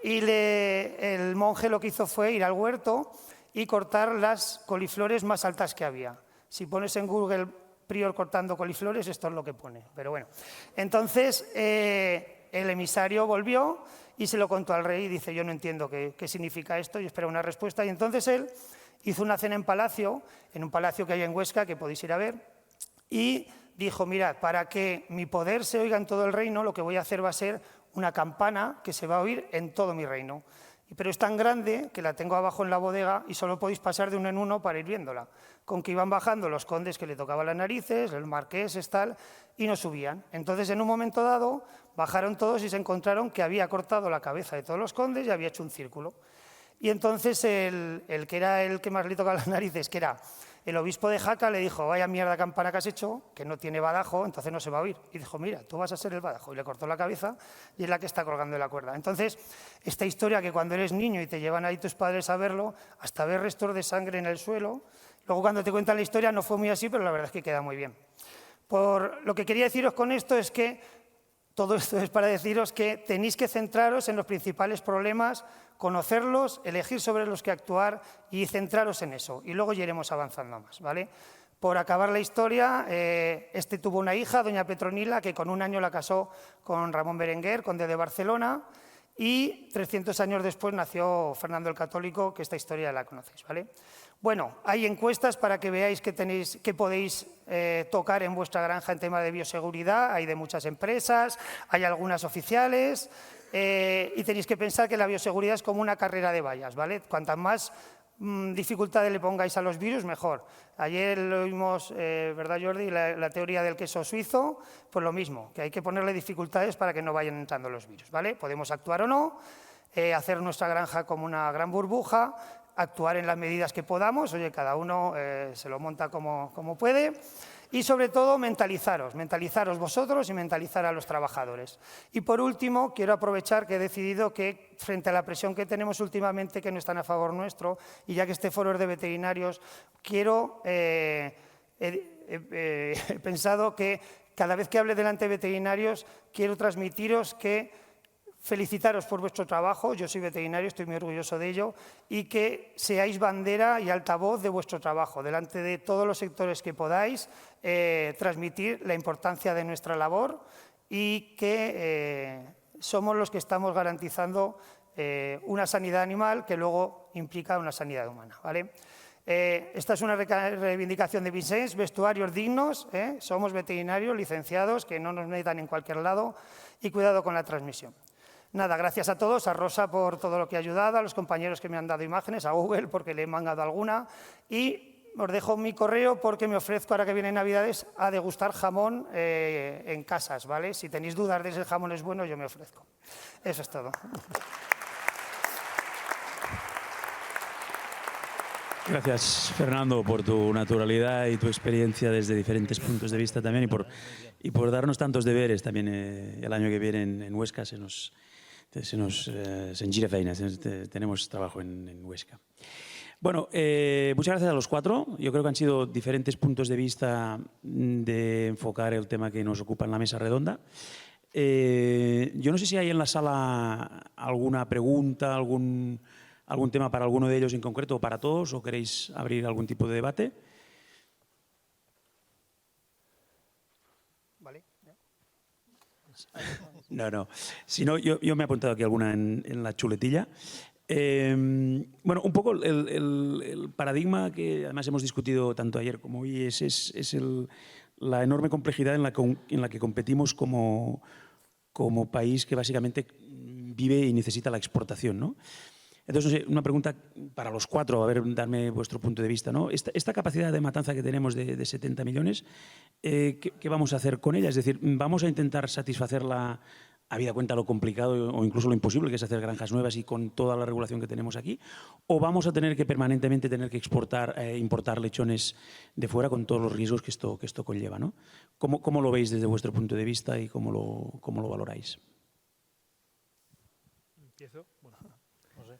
y el monje lo que hizo fue ir al huerto y cortar las coliflores más altas que había. Si pones en Google prior cortando coliflores, esto es lo que pone, pero bueno. Entonces el emisario volvió y se lo contó al rey y dice, yo no entiendo qué significa esto, y espera una respuesta. Y entonces él hizo una cena en un palacio que hay en Huesca, que podéis ir a ver, y dijo, mirad, para que mi poder se oiga en todo el reino, lo que voy a hacer va a ser una campana que se va a oír en todo mi reino. Pero es tan grande que la tengo abajo en la bodega y solo podéis pasar de uno en uno para ir viéndola. Con que iban bajando los condes que le tocaban las narices, el marqués, tal, y no subían. Entonces, en un momento dado, bajaron todos y se encontraron que había cortado la cabeza de todos los condes y había hecho un círculo. Y entonces el que era el que más le tocaba las narices, que era el obispo de Jaca, le dijo, vaya mierda campana que has hecho, que no tiene badajo, entonces no se va a oír. Y dijo, mira, tú vas a ser el badajo. Y le cortó la cabeza y es la que está colgando de la cuerda. Entonces, esta historia que cuando eres niño y te llevan ahí tus padres a verlo, hasta ver restos de sangre en el suelo, luego cuando te cuentan la historia no fue muy así, pero la verdad es que queda muy bien. Lo que quería deciros con esto es que todo esto es para deciros que tenéis que centraros en los principales problemas, conocerlos, elegir sobre los que actuar y centraros en eso. Y luego ya iremos avanzando más, ¿vale? Por acabar la historia, tuvo una hija, doña Petronila, que con 1 año la casó con Ramón Berenguer, conde de Barcelona, y 300 años después nació Fernando el Católico, que esta historia ya la conocéis, ¿vale? Bueno, hay encuestas para que veáis qué podéis tocar en vuestra granja en tema de bioseguridad. Hay de muchas empresas, hay algunas oficiales, y tenéis que pensar que la bioseguridad es como una carrera de vallas, ¿vale? Cuantas más dificultades le pongáis a los virus, mejor. Ayer lo vimos, ¿verdad, Jordi? La teoría del queso suizo, pues lo mismo, que hay que ponerle dificultades para que no vayan entrando los virus, ¿vale? Podemos actuar o no, hacer nuestra granja como una gran burbuja, actuar en las medidas que podamos, oye, cada uno se lo monta como puede, y sobre todo mentalizaros vosotros y mentalizar a los trabajadores. Y por último, quiero aprovechar que he decidido que frente a la presión que tenemos últimamente, que no están a favor nuestro, y ya que este foro es de veterinarios, he pensado que cada vez que hable delante de veterinarios, quiero transmitiros que felicitaros por vuestro trabajo, yo soy veterinario, estoy muy orgulloso de ello, y que seáis bandera y altavoz de vuestro trabajo, delante de todos los sectores que podáis, transmitir la importancia de nuestra labor y que somos los que estamos garantizando una sanidad animal que luego implica una sanidad humana, ¿vale? Esta es una reivindicación de Vicens, vestuarios dignos, somos veterinarios licenciados que no nos metan en cualquier lado y cuidado con la transmisión. Nada, gracias a todos, a Rosa por todo lo que ha ayudado, a los compañeros que me han dado imágenes, a Google porque le he mandado alguna, y os dejo mi correo porque me ofrezco, ahora que vienen Navidades, a degustar jamón en casas, ¿vale? Si tenéis dudas de si el jamón es bueno, yo me ofrezco. Eso es todo. Gracias, Fernando, por tu naturalidad y tu experiencia desde diferentes puntos de vista también y por darnos tantos deberes también. El año que viene en Huesca se engira feina, tenemos trabajo en Huesca. Bueno, muchas gracias a los cuatro. Yo creo que han sido diferentes puntos de vista de enfocar el tema que nos ocupa en la mesa redonda. Yo no sé si hay en la sala alguna pregunta, algún tema para alguno de ellos en concreto o para todos, o queréis abrir algún tipo de debate. Vale. No. Si no, yo me he apuntado aquí alguna en la chuletilla. Bueno, un poco el paradigma que además hemos discutido tanto ayer como hoy es la enorme complejidad en la que competimos como país que básicamente vive y necesita la exportación, ¿no? Entonces, no sé, una pregunta para los cuatro, a ver, darme vuestro punto de vista, ¿no? Esta capacidad de matanza que tenemos de 70 millones, ¿qué vamos a hacer con ella? Es decir, ¿vamos a intentar satisfacerla habida cuenta lo complicado o incluso lo imposible que es hacer granjas nuevas y con toda la regulación que tenemos aquí? ¿O vamos a tener que permanentemente importar lechones de fuera con todos los riesgos que esto conlleva, ¿no? ¿Cómo lo veis desde vuestro punto de vista y cómo lo valoráis? ¿Empiezo? Bueno, no sé.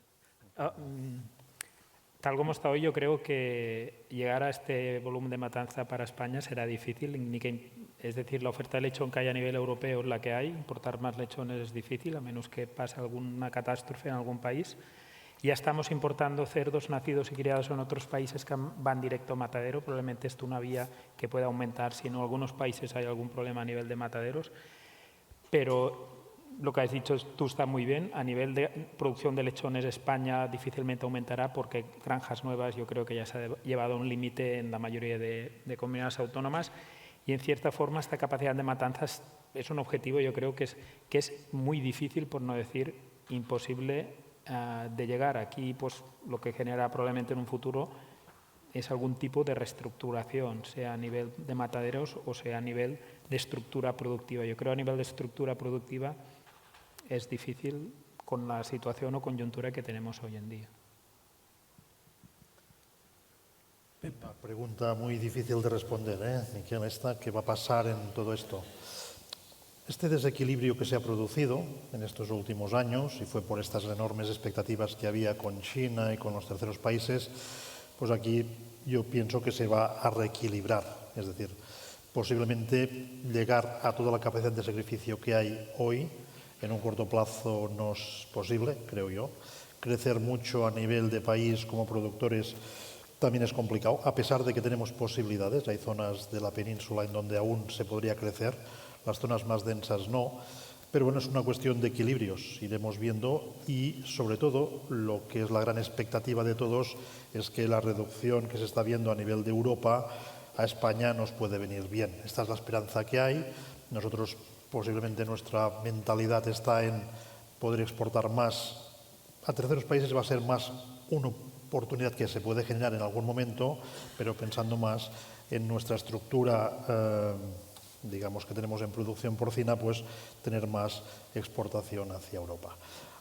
Tal como está hoy, yo creo que llegar a este volumen de matanza para España será difícil. Es decir, la oferta de lechón que hay a nivel europeo es la que hay. Importar más lechones es difícil, a menos que pase alguna catástrofe en algún país. Ya estamos importando cerdos nacidos y criados en otros países que van directo a matadero. Probablemente esto es una vía que pueda aumentar si en algunos países hay algún problema a nivel de mataderos. Pero lo que has dicho tú está muy bien. A nivel de producción de lechones, España difícilmente aumentará porque granjas nuevas yo creo que ya se ha llevado a un límite en la mayoría de comunidades autónomas. Y en cierta forma esta capacidad de matanzas es un objetivo, yo creo que es muy difícil, por no decir imposible, de llegar. Aquí pues lo que genera probablemente en un futuro es algún tipo de reestructuración, sea a nivel de mataderos o sea a nivel de estructura productiva. Yo creo a nivel de estructura productiva es difícil con la situación o coyuntura que tenemos hoy en día. Una pregunta muy difícil de responder, Miquel, ¿qué va a pasar en todo esto? Este desequilibrio que se ha producido en estos últimos años, y fue por estas enormes expectativas que había con China y con los terceros países, pues aquí yo pienso que se va a reequilibrar. Es decir, posiblemente llegar a toda la capacidad de sacrificio que hay hoy en un corto plazo no es posible, creo yo. Crecer mucho a nivel de país como productores también es complicado, a pesar de que tenemos posibilidades. Hay zonas de la península en donde aún se podría crecer, las zonas más densas no. Pero bueno, es una cuestión de equilibrios, iremos viendo, y sobre todo lo que es la gran expectativa de todos es que la reducción que se está viendo a nivel de Europa a España nos puede venir bien. Esta es la esperanza que hay. Nosotros posiblemente nuestra mentalidad está en poder exportar más a terceros países, va a ser más una oportunidad que se puede generar en algún momento, pero pensando más en nuestra estructura digamos que tenemos en producción porcina, pues tener más exportación hacia Europa.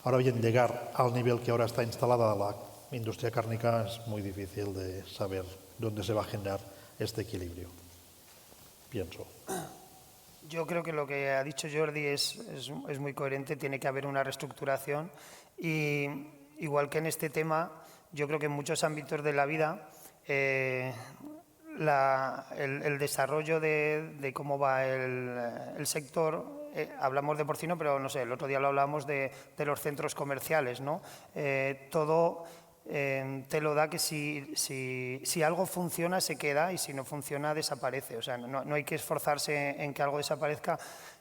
Ahora bien, llegar al nivel que ahora está instalada la industria cárnica es muy difícil de saber dónde se va a generar este equilibrio, pienso. Yo creo que lo que ha dicho Jordi es muy coherente, tiene que haber una reestructuración y igual que en este tema, yo creo que en muchos ámbitos de la vida el desarrollo de cómo va el sector, hablamos de porcino, pero no sé, el otro día lo hablábamos de los centros comerciales, ¿no? Todo te lo da que si algo funciona se queda y si no funciona desaparece. O sea, no hay que esforzarse en que algo desaparezca.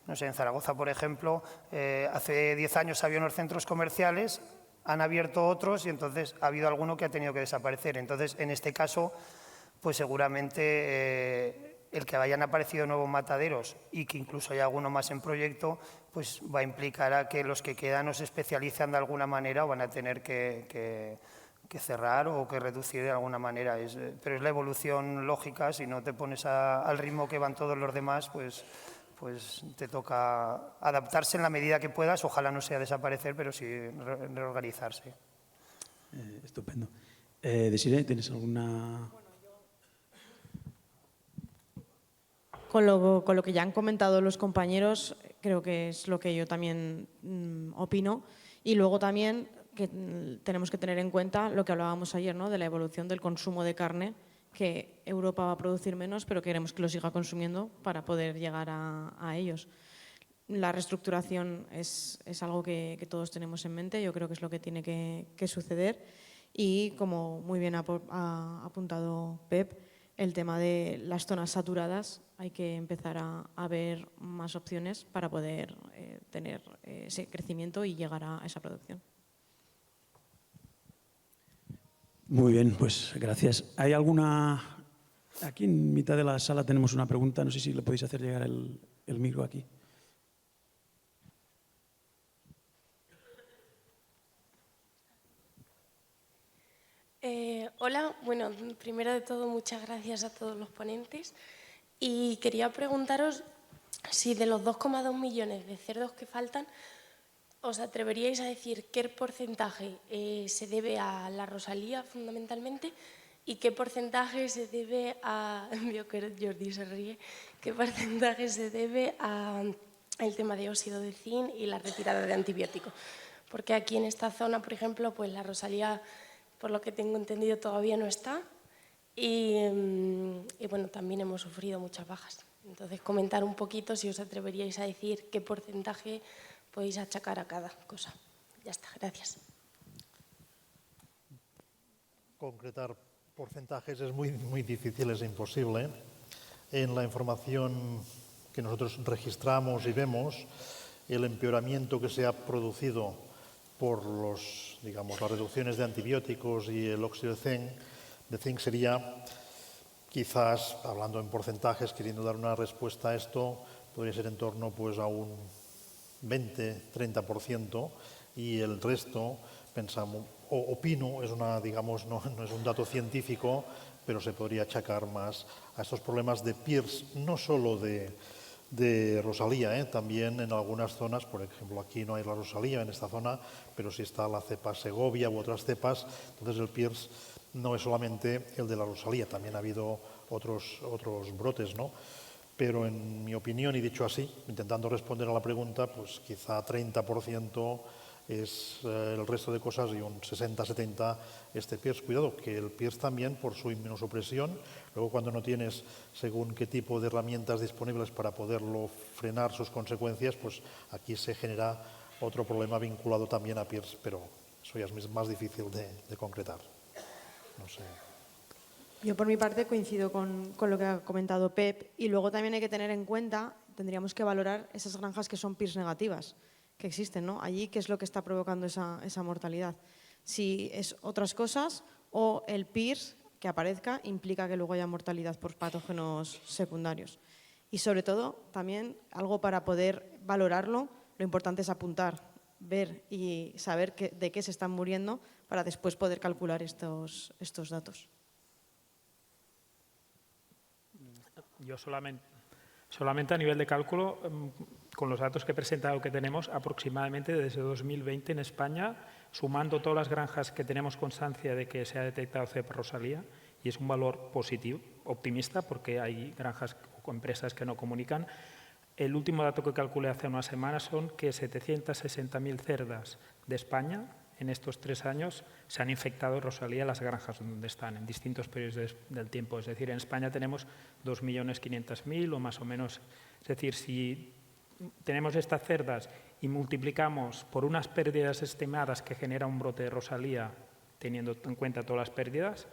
No sé, en Zaragoza, por ejemplo, hace 10 años había unos centros comerciales, han abierto otros y entonces ha habido alguno que ha tenido que desaparecer. Entonces, en este caso, pues seguramente el que hayan aparecido nuevos mataderos y que incluso haya alguno más en proyecto, pues va a implicar a que los que quedan no se especializan de alguna manera o van a tener que cerrar o que reducir de alguna manera. Pero es la evolución lógica. Si no te pones al ritmo que van todos los demás, pues te toca adaptarse en la medida que puedas. Ojalá no sea desaparecer, pero sí reorganizarse. Estupendo. Desiree, ¿tienes alguna...? Con lo que ya han comentado los compañeros, creo que es lo que yo también opino. Y luego también que tenemos que tener en cuenta lo que hablábamos ayer, ¿no?, de la evolución del consumo de carne, que Europa va a producir menos, pero queremos que lo siga consumiendo para poder llegar a ellos. La reestructuración es algo que todos tenemos en mente, yo creo que es lo que tiene que suceder. Y como muy bien ha apuntado Pep, el tema de las zonas saturadas, hay que empezar a ver más opciones para poder tener ese crecimiento y llegar a esa producción. Muy bien, pues gracias. ¿Hay alguna...? Aquí en mitad de la sala tenemos una pregunta, no sé si le podéis hacer llegar el micro aquí. Hola, bueno, primero de todo muchas gracias a todos los ponentes y quería preguntaros si de los 2,2 millones de cerdos que faltan, ¿os atreveríais a decir qué porcentaje se debe a la Rosalía fundamentalmente y qué porcentaje se debe a, veo que Jordi se ríe, qué porcentaje se debe al tema de óxido de zinc y la retirada de antibióticos? Porque aquí en esta zona, por ejemplo, pues la Rosalía, por lo que tengo entendido, todavía no está y bueno, también hemos sufrido muchas bajas. Entonces, comentar un poquito si os atreveríais a decir qué porcentaje podéis achacar a cada cosa. Ya está, gracias. Concretar porcentajes es muy difícil, es imposible. En la información que nosotros registramos y vemos, el empeoramiento que se ha producido por las reducciones de antibióticos y el óxido de zinc sería, quizás, hablando en porcentajes, queriendo dar una respuesta a esto, podría ser en torno pues, a un 20-30%, y el resto, pensamos, opino, no es un dato científico, pero se podría achacar más a estos problemas de PIRS, no solo de Rosalía, también en algunas zonas, por ejemplo, aquí no hay la Rosalía en esta zona, pero sí está la cepa Segovia u otras cepas, entonces el PIRS no es solamente el de la Rosalía, también ha habido otros brotes, ¿no? Pero en mi opinión, y dicho así, intentando responder a la pregunta, pues quizá 30% es el resto de cosas y un 60-70% este PIRS. Cuidado, que el PIRS también, por su inmunosupresión, luego cuando no tienes según qué tipo de herramientas disponibles para poderlo frenar sus consecuencias, pues aquí se genera otro problema vinculado también a PIRS, pero eso ya es más difícil de concretar. No sé. Yo por mi parte coincido con lo que ha comentado Pep, y luego también hay que tener en cuenta, tendríamos que valorar esas granjas que son PIRS negativas, que existen, ¿no? Allí, ¿qué es lo que está provocando esa mortalidad? Si es otras cosas o el PIRS que aparezca implica que luego haya mortalidad por patógenos secundarios. Y sobre todo, también algo para poder valorarlo, lo importante es apuntar, ver y saber de qué se están muriendo para después poder calcular estos datos. Yo solamente a nivel de cálculo, con los datos que he presentado que tenemos, aproximadamente desde 2020 en España, sumando todas las granjas que tenemos constancia de que se ha detectado cepa Rosalía, y es un valor positivo, optimista, porque hay granjas o empresas que no comunican. El último dato que calculé hace unas semanas son que 760.000 cerdas de España en estos 3 años se han infectado de Rosalía en las granjas donde están, en distintos periodos del tiempo. Es decir, en España tenemos 2.500.000 o más o menos. Es decir, si tenemos estas cerdas y multiplicamos por unas pérdidas estimadas que genera un brote de Rosalía, teniendo en cuenta todas las pérdidas,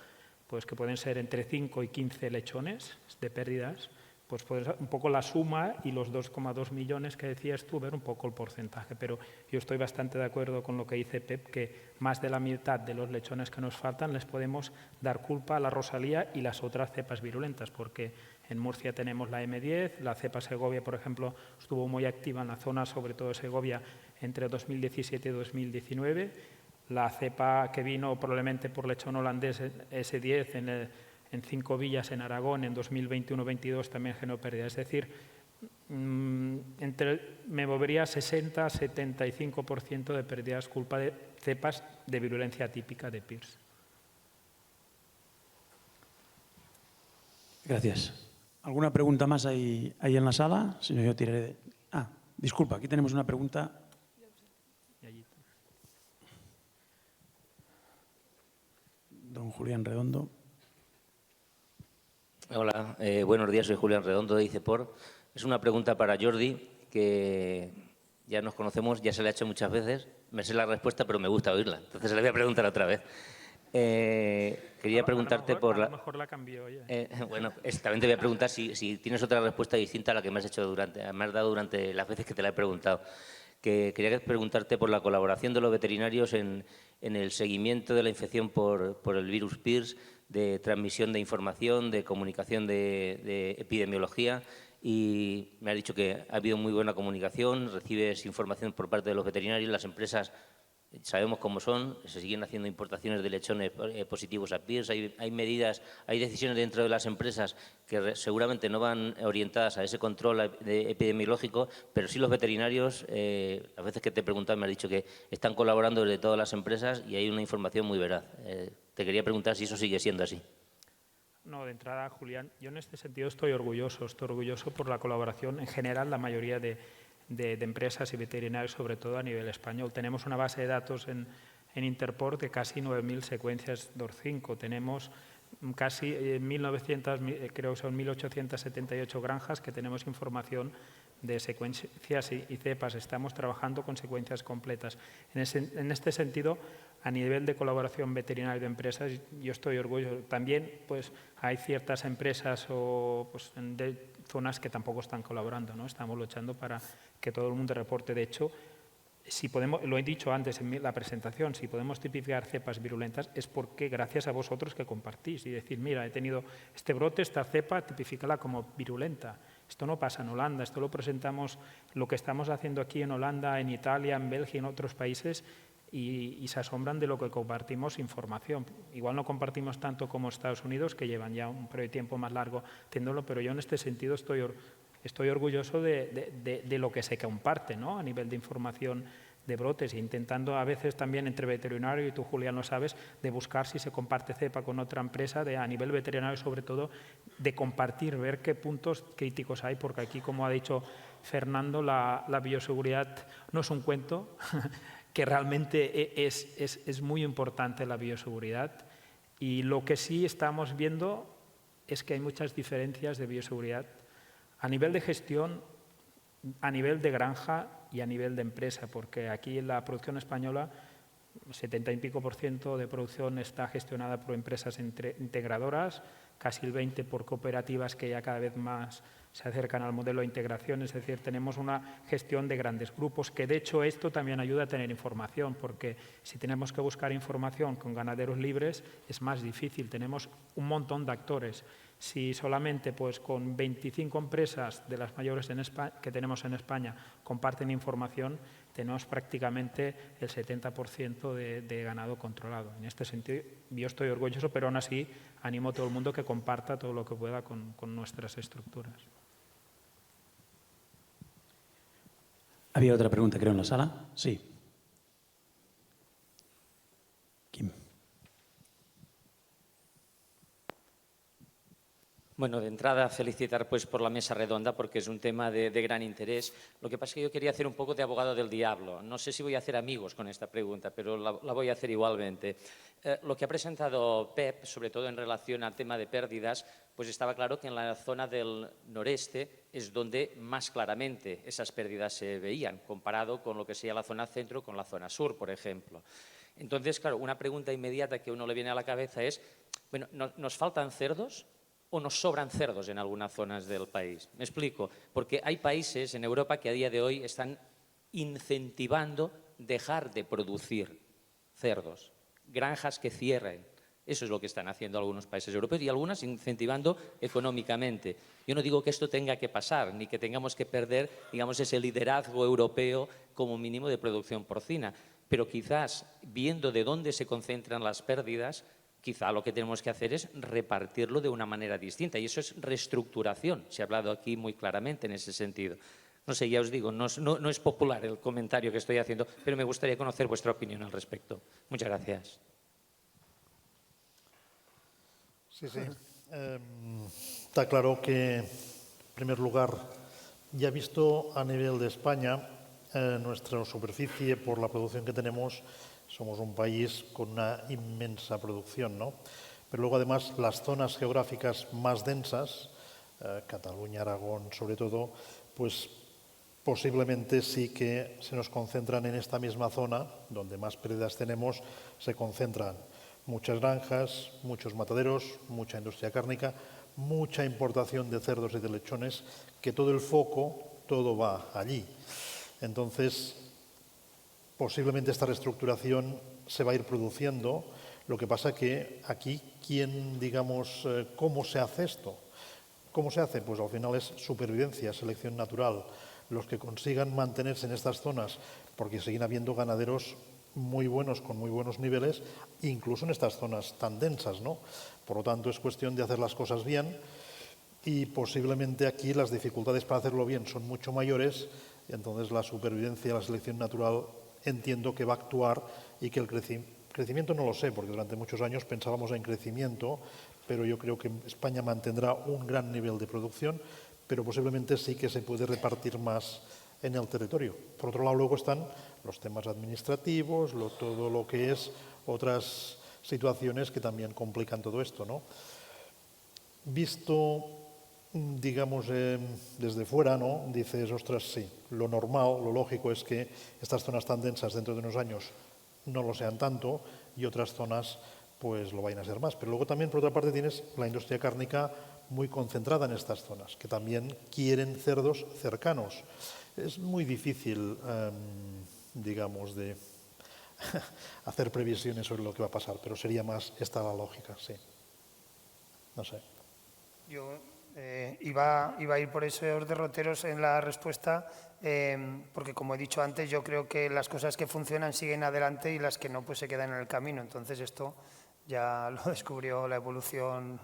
pues que pueden ser entre 5 y 15 lechones de pérdidas, pues puedes un poco la suma y los 2,2 millones que decías tú, ver un poco el porcentaje. Pero yo estoy bastante de acuerdo con lo que dice Pep, que más de la mitad de los lechones que nos faltan les podemos dar culpa a la Rosalía y las otras cepas virulentas, porque en Murcia tenemos la M10, la cepa Segovia, por ejemplo, estuvo muy activa en la zona, sobre todo Segovia, entre 2017 y 2019. La cepa que vino probablemente por lechón holandés S10 en 5 villas en Aragón en 2021-22 también generó pérdida. Es decir, me movería 60-75% de pérdidas culpa de cepas de virulencia típica de PIRS. Gracias. ¿Alguna pregunta más ahí en la sala? Si no, yo tiraré de... disculpa, aquí tenemos una pregunta. Don Julián Redondo. Hola, buenos días, soy Julián Redondo de ICEPOR. Es una pregunta para Jordi, que ya nos conocemos, ya se le ha hecho muchas veces. Me sé la respuesta, pero me gusta oírla. Entonces le voy a preguntar otra vez. Quería preguntarte por la... A lo mejor la cambió, oye. Bueno, también te voy a preguntar si tienes otra respuesta distinta a la que me has dado durante las veces que te la he preguntado. Quería preguntarte por la colaboración de los veterinarios en el seguimiento de la infección por el virus PIRS, de transmisión de información, de comunicación de epidemiología, y me ha dicho que ha habido muy buena comunicación, recibes información por parte de los veterinarios, las empresas sabemos cómo son, se siguen haciendo importaciones de lechones positivos a PIRS, hay medidas, hay decisiones dentro de las empresas que seguramente no van orientadas a ese control epidemiológico, pero sí los veterinarios, las veces que te he preguntado me has dicho que están colaborando desde todas las empresas y hay una información muy veraz. Te quería preguntar si eso sigue siendo así. No, de entrada, Julián, yo en este sentido estoy orgulloso por la colaboración en general, la mayoría de empresas y veterinarios, sobre todo a nivel español. Tenemos una base de datos en Interport de casi 9.000 secuencias DOR5. Tenemos casi 1.900, creo que son 1.878 granjas que tenemos información de secuencias y cepas. Estamos trabajando con secuencias completas. En este sentido, a nivel de colaboración veterinaria de empresas, yo estoy orgulloso. También pues, hay ciertas empresas o de zonas que tampoco están colaborando, ¿no? Estamos luchando para que todo el mundo reporte. De hecho, si podemos, lo he dicho antes en la presentación, si podemos tipificar cepas virulentas es porque gracias a vosotros que compartís y decir, mira, he tenido este brote, esta cepa, tipifícala como virulenta. Esto no pasa en Holanda, esto lo presentamos, lo que estamos haciendo aquí en Holanda, en Italia, en Bélgica, en otros países y se asombran de lo que compartimos información. Igual no compartimos tanto como Estados Unidos, que llevan ya un periodo de tiempo más largo haciéndolo, pero yo en este sentido estoy orgulloso de lo que se comparte, ¿no? A nivel de información de brotes e intentando a veces también entre veterinario, y tú, Julián, lo sabes, de buscar si se comparte cepa con otra empresa, a nivel veterinario sobre todo, de compartir, ver qué puntos críticos hay, porque aquí, como ha dicho Fernando, la bioseguridad no es un cuento, que realmente es muy importante la bioseguridad, y lo que sí estamos viendo es que hay muchas diferencias de bioseguridad a nivel de gestión, a nivel de granja y a nivel de empresa, porque aquí en la producción española 70 y pico % de producción está gestionada por empresas integradoras, casi el 20% por cooperativas que ya cada vez más se acercan al modelo de integración, es decir, tenemos una gestión de grandes grupos, que de hecho esto también ayuda a tener información, porque si tenemos que buscar información con ganaderos libres es más difícil, tenemos un montón de actores. Si solamente pues, con 25 empresas de las mayores que tenemos en España comparten información, tenemos prácticamente el 70% de ganado controlado. En este sentido, yo estoy orgulloso, pero aún así animo a todo el mundo que comparta todo lo que pueda con nuestras estructuras. ¿Había otra pregunta, creo, en la sala? Sí. Kim. Bueno, de entrada felicitar pues, por la mesa redonda porque es un tema de gran interés. Lo que pasa es que yo quería hacer un poco de abogado del diablo. No sé si voy a hacer amigos con esta pregunta, pero la voy a hacer igualmente. Lo que ha presentado Pep, sobre todo en relación al tema de pérdidas, pues estaba claro que en la zona del noreste es donde más claramente esas pérdidas se veían, comparado con lo que sería la zona centro con la zona sur, por ejemplo. Entonces, claro, una pregunta inmediata que a uno le viene a la cabeza es, bueno, ¿nos faltan cerdos? ¿O nos sobran cerdos en algunas zonas del país? Me explico, porque hay países en Europa que a día de hoy están incentivando dejar de producir cerdos, granjas que cierren. Eso es lo que están haciendo algunos países europeos y algunas incentivando económicamente. Yo no digo que esto tenga que pasar, ni que tengamos que perder, digamos, ese liderazgo europeo como mínimo de producción porcina, pero quizás, viendo de dónde se concentran las pérdidas, quizá lo que tenemos que hacer es repartirlo de una manera distinta y eso es reestructuración. Se ha hablado aquí muy claramente en ese sentido. No sé, ya os digo, no es popular el comentario que estoy haciendo, pero me gustaría conocer vuestra opinión al respecto. Muchas gracias. Sí. Está claro que, en primer lugar, ya visto a nivel de España, nuestra superficie por la producción que tenemos, somos un país con una inmensa producción, ¿no? Pero luego, además, las zonas geográficas más densas, Cataluña, Aragón, sobre todo, pues posiblemente sí que se nos concentran en esta misma zona, donde más pérdidas tenemos, se concentran muchas granjas, muchos mataderos, mucha industria cárnica, mucha importación de cerdos y de lechones, que todo el foco, todo va allí. Entonces, posiblemente esta reestructuración se va a ir produciendo. Lo que pasa que aquí, ¿cómo se hace esto? ¿Cómo se hace? Pues al final es supervivencia, selección natural. Los que consigan mantenerse en estas zonas, porque siguen habiendo ganaderos muy buenos, con muy buenos niveles, incluso en estas zonas tan densas, ¿no? Por lo tanto, es cuestión de hacer las cosas bien y posiblemente aquí las dificultades para hacerlo bien son mucho mayores y entonces la supervivencia, la selección natural, entiendo que va a actuar y que el crecimiento no lo sé, porque durante muchos años pensábamos en crecimiento, pero yo creo que España mantendrá un gran nivel de producción, pero posiblemente sí que se puede repartir más en el territorio. Por otro lado, luego están los temas administrativos, todo lo que es otras situaciones que también complican todo esto, ¿no? Visto, digamos, desde fuera, ¿no? Dices, ostras, sí, lo normal, lo lógico es que estas zonas tan densas dentro de unos años no lo sean tanto y otras zonas pues lo vayan a ser más. Pero luego también, por otra parte, tienes la industria cárnica muy concentrada en estas zonas, que también quieren cerdos cercanos. Es muy difícil, digamos, de hacer previsiones sobre lo que va a pasar, pero sería más esta la lógica, sí. No sé. Yo iba a ir por esos derroteros en la respuesta, porque como he dicho antes, yo creo que las cosas que funcionan siguen adelante y las que no pues se quedan en el camino. Entonces esto ya lo descubrió la evolución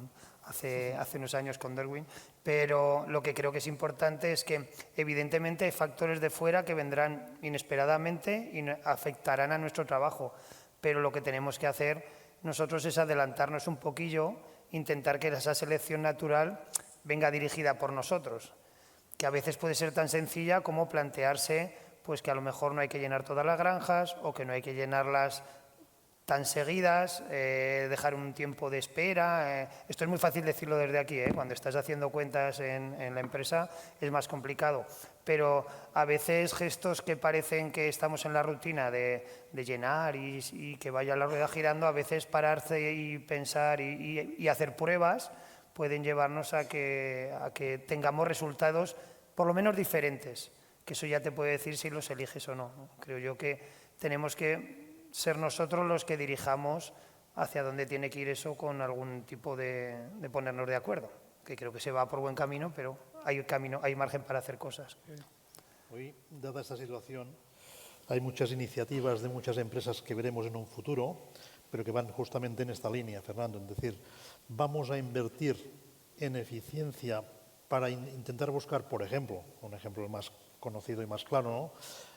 hace unos años con Darwin, pero lo que creo que es importante es que evidentemente hay factores de fuera que vendrán inesperadamente y afectarán a nuestro trabajo, pero lo que tenemos que hacer nosotros es adelantarnos un poquillo, intentar que esa selección natural venga dirigida por nosotros, que a veces puede ser tan sencilla como plantearse pues que a lo mejor no hay que llenar todas las granjas o que no hay que llenarlas tan seguidas, dejar un tiempo de espera. Esto es muy fácil decirlo desde aquí, cuando estás haciendo cuentas en la empresa es más complicado, pero a veces gestos que parecen que estamos en la rutina de llenar y que vaya la rueda girando, a veces pararse y pensar y hacer pruebas pueden llevarnos a que tengamos resultados por lo menos diferentes, que eso ya te puede decir si los eliges o no, ¿no? Creo yo que tenemos que ser nosotros los que dirijamos hacia dónde tiene que ir eso con algún tipo de ponernos de acuerdo, que creo que se va por buen camino, pero hay margen para hacer cosas. Hoy, dada esta situación, hay muchas iniciativas de muchas empresas que veremos en un futuro, pero que van justamente en esta línea, Fernando, es decir, vamos a invertir en eficiencia para intentar buscar, por ejemplo, un ejemplo más conocido y más claro, ¿no?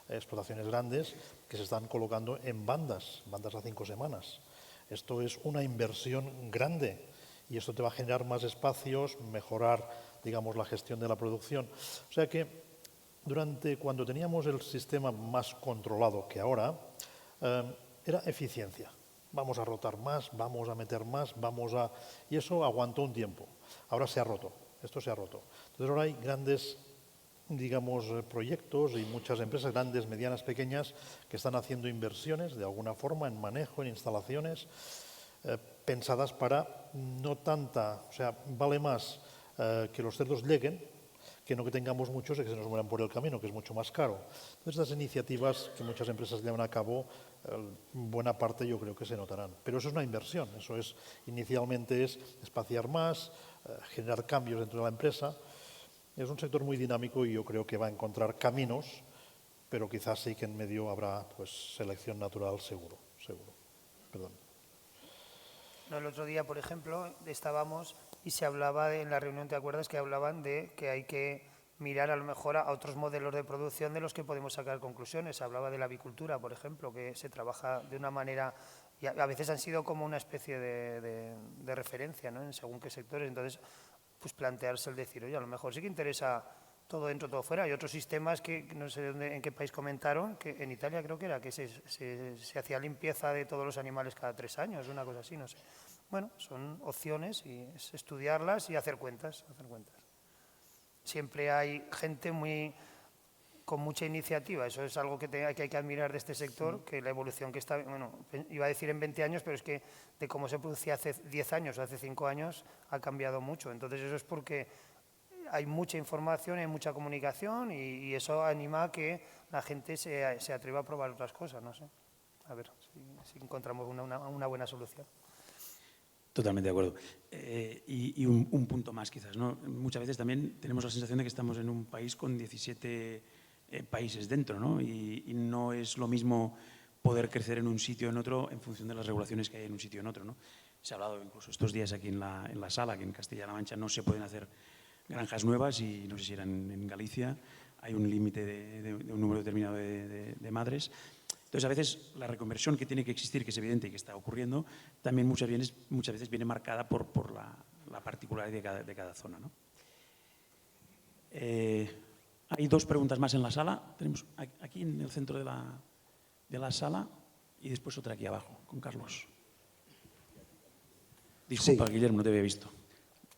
Explotaciones grandes que se están colocando en bandas a 5 semanas. Esto es una inversión grande y esto te va a generar más espacios, mejorar, digamos, la gestión de la producción. O sea que cuando teníamos el sistema más controlado que ahora, era eficiencia. Vamos a rotar más, vamos a meter más, y eso aguantó un tiempo. Ahora se ha roto, esto se ha roto. Entonces ahora hay grandes, digamos, proyectos y muchas empresas, grandes, medianas, pequeñas, que están haciendo inversiones de alguna forma en manejo, en instalaciones, pensadas para no tanta, o sea, vale más que los cerdos lleguen que no que tengamos muchos y que se nos mueran por el camino, que es mucho más caro. Entonces, estas iniciativas que muchas empresas llevan a cabo, buena parte yo creo que se notarán. Pero eso es una inversión, eso es, inicialmente es espaciar más, generar cambios dentro de la empresa. Es un sector muy dinámico y yo creo que va a encontrar caminos, pero quizás sí que en medio habrá pues selección natural seguro. Perdón. No, el otro día, por ejemplo, estábamos y se hablaba en la reunión, ¿te acuerdas? Que hablaban de que hay que mirar a lo mejor a otros modelos de producción de los que podemos sacar conclusiones. Se hablaba de la avicultura, por ejemplo, que se trabaja de una manera, y a veces han sido como una especie de referencia, ¿no? En según qué sectores. Entonces, pues plantearse el decir, oye, a lo mejor sí que interesa todo dentro, todo fuera. Hay otros sistemas que no sé en qué país comentaron, que en Italia creo que era, que se hacía limpieza de todos los animales cada 3 años, una cosa así, no sé. Bueno, son opciones y es estudiarlas y hacer cuentas. Siempre hay gente con mucha iniciativa, eso es algo que hay que admirar de este sector, que la evolución que está, bueno, iba a decir en 20 años, pero es que de cómo se producía hace 10 años o hace 5 años ha cambiado mucho. Entonces eso es porque hay mucha información, hay mucha comunicación y eso anima a que la gente se atreva a probar otras cosas, no sé. A ver si encontramos una buena solución. Totalmente de acuerdo. Y un punto más quizás, ¿no? Muchas veces también tenemos la sensación de que estamos en un país con 17 países dentro, ¿no? Y no es lo mismo poder crecer en un sitio o en otro en función de las regulaciones que hay en un sitio o en otro, ¿no? Se ha hablado incluso estos días aquí en la sala que en Castilla-La Mancha no se pueden hacer granjas nuevas y no sé si eran en Galicia, hay un límite de un número determinado de madres. Entonces, a veces la reconversión que tiene que existir, que es evidente y que está ocurriendo, también muchas veces viene marcada por la particularidad de cada zona, ¿no? Hay 2 preguntas más en la sala. Tenemos aquí en el centro de la sala y después otra aquí abajo, con Carlos. Disculpa, sí. Guillermo, no te había visto.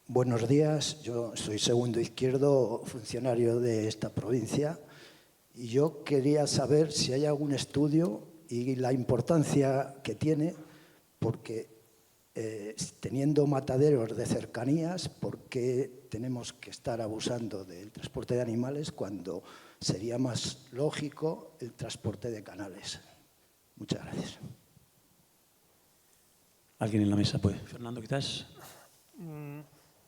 Buenos días, yo soy segundo izquierdo, funcionario de esta provincia. Y yo quería saber si hay algún estudio y la importancia que tiene, porque teniendo mataderos de cercanías, ¿por qué tenemos que estar abusando del transporte de animales cuando sería más lógico el transporte de canales? Muchas gracias. ¿Alguien en la mesa puede? Fernando, quizás.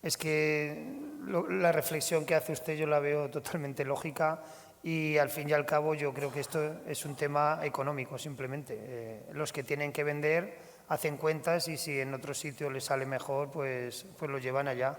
Es que la reflexión que hace usted yo la veo totalmente lógica. Y al fin y al cabo yo creo que esto es un tema económico simplemente. Los que tienen que vender hacen cuentas y si en otro sitio les sale mejor, pues lo llevan allá.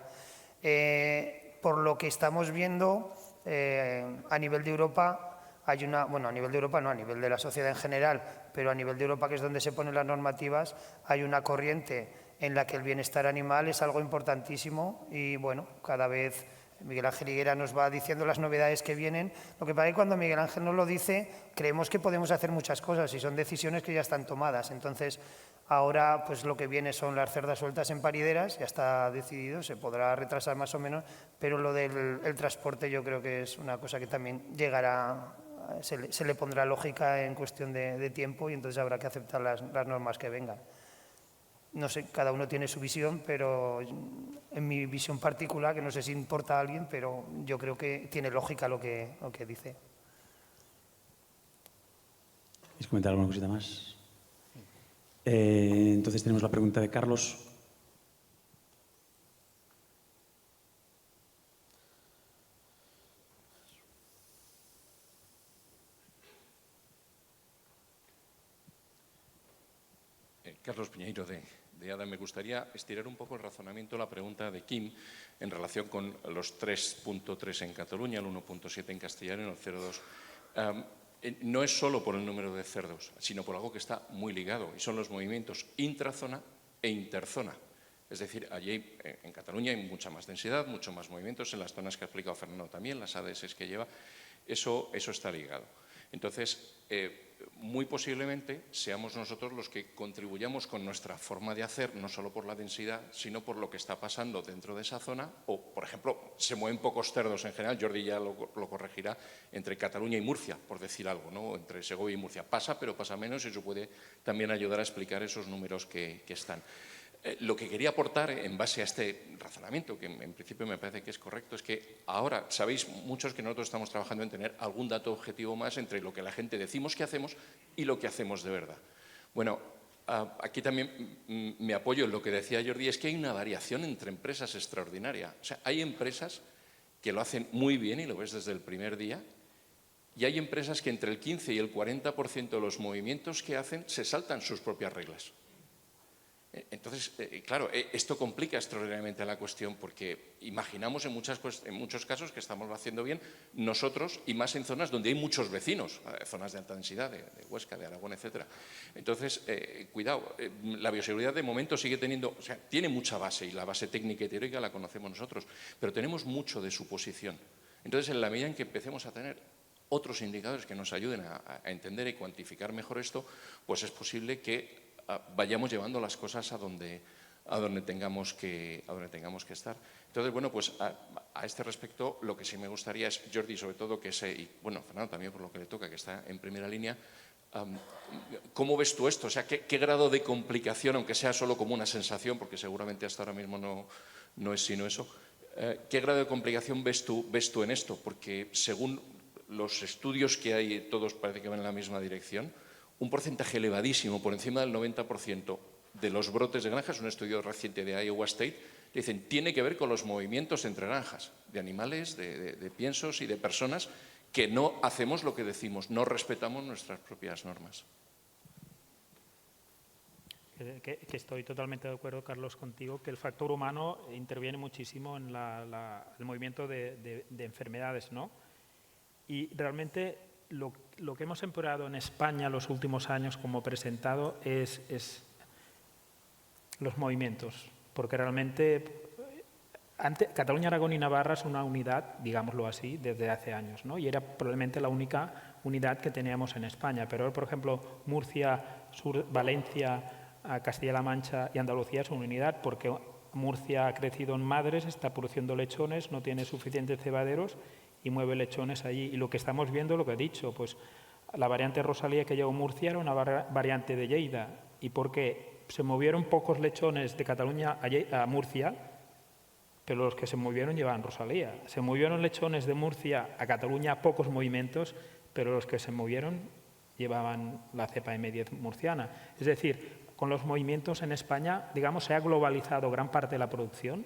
Por lo que estamos viendo, a nivel de Europa hay bueno, a nivel de Europa no, a nivel de la sociedad en general, pero a nivel de Europa, que es donde se ponen las normativas, hay una corriente en la que el bienestar animal es algo importantísimo y bueno, cada vez Miguel Ángel Higuera nos va diciendo las novedades que vienen. Lo que pasa es que cuando Miguel Ángel nos lo dice, creemos que podemos hacer muchas cosas y son decisiones que ya están tomadas. Entonces, ahora pues lo que viene son las cerdas sueltas en parideras, ya está decidido, se podrá retrasar más o menos, pero lo del transporte yo creo que es una cosa que también llegará, se le pondrá lógica en cuestión de tiempo y entonces habrá que aceptar las normas que vengan. No sé, cada uno tiene su visión, pero en mi visión particular, que no sé si importa a alguien, pero yo creo que tiene lógica lo que dice. ¿Quieres comentar alguna cosita más? Entonces tenemos la pregunta de Carlos. Carlos Piñeiro de ADA. Me gustaría estirar un poco el razonamiento, la pregunta de Kim en relación con los 3.3 en Cataluña, el 1.7 en castellano y el 0.2. No es solo por el número de cerdos, sino por algo que está muy ligado, y son los movimientos intrazona e interzona. Es decir, allí en Cataluña hay mucha más densidad, mucho más movimientos, en las zonas que ha explicado Fernando también, las ADS que lleva, eso está ligado. Entonces, muy posiblemente seamos nosotros los que contribuyamos con nuestra forma de hacer, no solo por la densidad, sino por lo que está pasando dentro de esa zona. O, por ejemplo, se mueven pocos cerdos en general, Jordi ya lo corregirá, entre Cataluña y Murcia, por decir algo, ¿no? Entre Segovia y Murcia. Pasa, pero pasa menos y eso puede también ayudar a explicar esos números que están. Lo que quería aportar en base a este razonamiento, que en principio me parece que es correcto, es que ahora sabéis muchos que nosotros estamos trabajando en tener algún dato objetivo más entre lo que la gente decimos que hacemos y lo que hacemos de verdad. Bueno, aquí también me apoyo en lo que decía Jordi, es que hay una variación entre empresas extraordinaria. O sea, hay empresas que lo hacen muy bien y lo ves desde el primer día, y hay empresas que entre el 15 y el 40% de los movimientos que hacen se saltan sus propias reglas. Entonces, claro, esto complica extraordinariamente la cuestión porque imaginamos en muchos casos que estamos haciendo bien nosotros y más en zonas donde hay muchos vecinos, zonas de alta densidad, de Huesca, de Aragón, etc. Entonces, cuidado, la bioseguridad de momento sigue teniendo, o sea, tiene mucha base y la base técnica y teórica la conocemos nosotros, pero tenemos mucho de suposición. Entonces, en la medida en que empecemos a tener otros indicadores que nos ayuden a entender y cuantificar mejor esto, pues es posible que vayamos llevando las cosas a donde tengamos que estar. Entonces, bueno, pues a este respecto lo que sí me gustaría es, Jordi, sobre todo, y bueno, Fernando también por lo que le toca, que está en primera línea, ¿cómo ves tú esto? O sea, ¿qué grado de complicación, aunque sea solo como una sensación, porque seguramente hasta ahora mismo no es sino eso, ¿qué grado de complicación ves tú en esto? Porque según los estudios que hay, todos parece que van en la misma dirección. Un porcentaje elevadísimo, por encima del 90% de los brotes de granjas, un estudio reciente de Iowa State, dicen tiene que ver con los movimientos entre granjas, de animales, de piensos y de personas, que no hacemos lo que decimos, no respetamos nuestras propias normas. Que estoy totalmente de acuerdo, Carlos, contigo, que el factor humano interviene muchísimo en el movimiento de enfermedades, ¿no? Y realmente lo que hemos empeorado en España los últimos años, como presentado, es los movimientos. Porque realmente Cataluña, Aragón y Navarra es una unidad, digámoslo así, desde hace años, ¿no? Y era probablemente la única unidad que teníamos en España. Pero ahora, por ejemplo, Murcia, Valencia, Castilla-La Mancha y Andalucía es una unidad porque Murcia ha crecido en madres, está produciendo lechones, no tiene suficientes cebaderos y mueve lechones allí. Y lo que estamos viendo, lo que he dicho, pues la variante Rosalía que llegó a Murcia era una variante de Lleida. ¿Y por qué? Se movieron pocos lechones de Cataluña a Murcia, pero los que se movieron llevaban Rosalía. Se movieron lechones de Murcia a Cataluña, pocos movimientos, pero los que se movieron llevaban la cepa M10 murciana. Es decir, con los movimientos en España, digamos, se ha globalizado gran parte de la producción.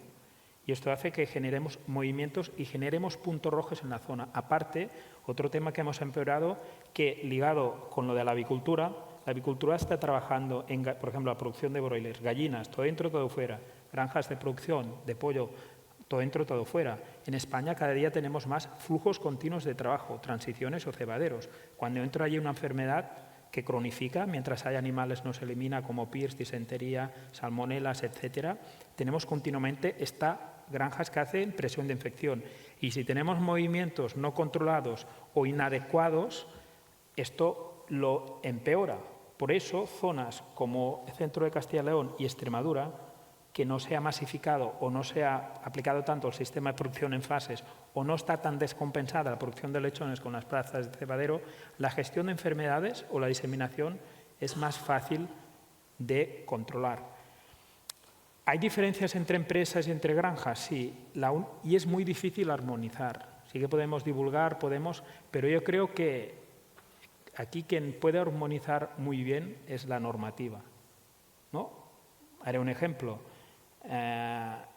Y esto hace que generemos movimientos y generemos puntos rojos en la zona. Aparte, otro tema que hemos empeorado, que ligado con lo de la avicultura está trabajando en, por ejemplo, la producción de broilers, gallinas, todo dentro, todo fuera, granjas de producción de pollo, todo dentro, todo fuera. En España cada día tenemos más flujos continuos de trabajo, transiciones o cebaderos. Cuando entra allí una enfermedad que cronifica, mientras hay animales no se elimina, como PIRS, disentería, salmonelas, etcétera, tenemos continuamente granjas que hacen presión de infección. Y si tenemos movimientos no controlados o inadecuados, esto lo empeora. Por eso, zonas como el centro de Castilla y León y Extremadura, que no se ha masificado o no se ha aplicado tanto el sistema de producción en fases o no está tan descompensada la producción de lechones con las plazas de cebadero, la gestión de enfermedades o la diseminación es más fácil de controlar. ¿Hay diferencias entre empresas y entre granjas? Sí, y es muy difícil armonizar. Sí que podemos divulgar, pero yo creo que aquí quien puede armonizar muy bien es la normativa, ¿no? Haré un ejemplo.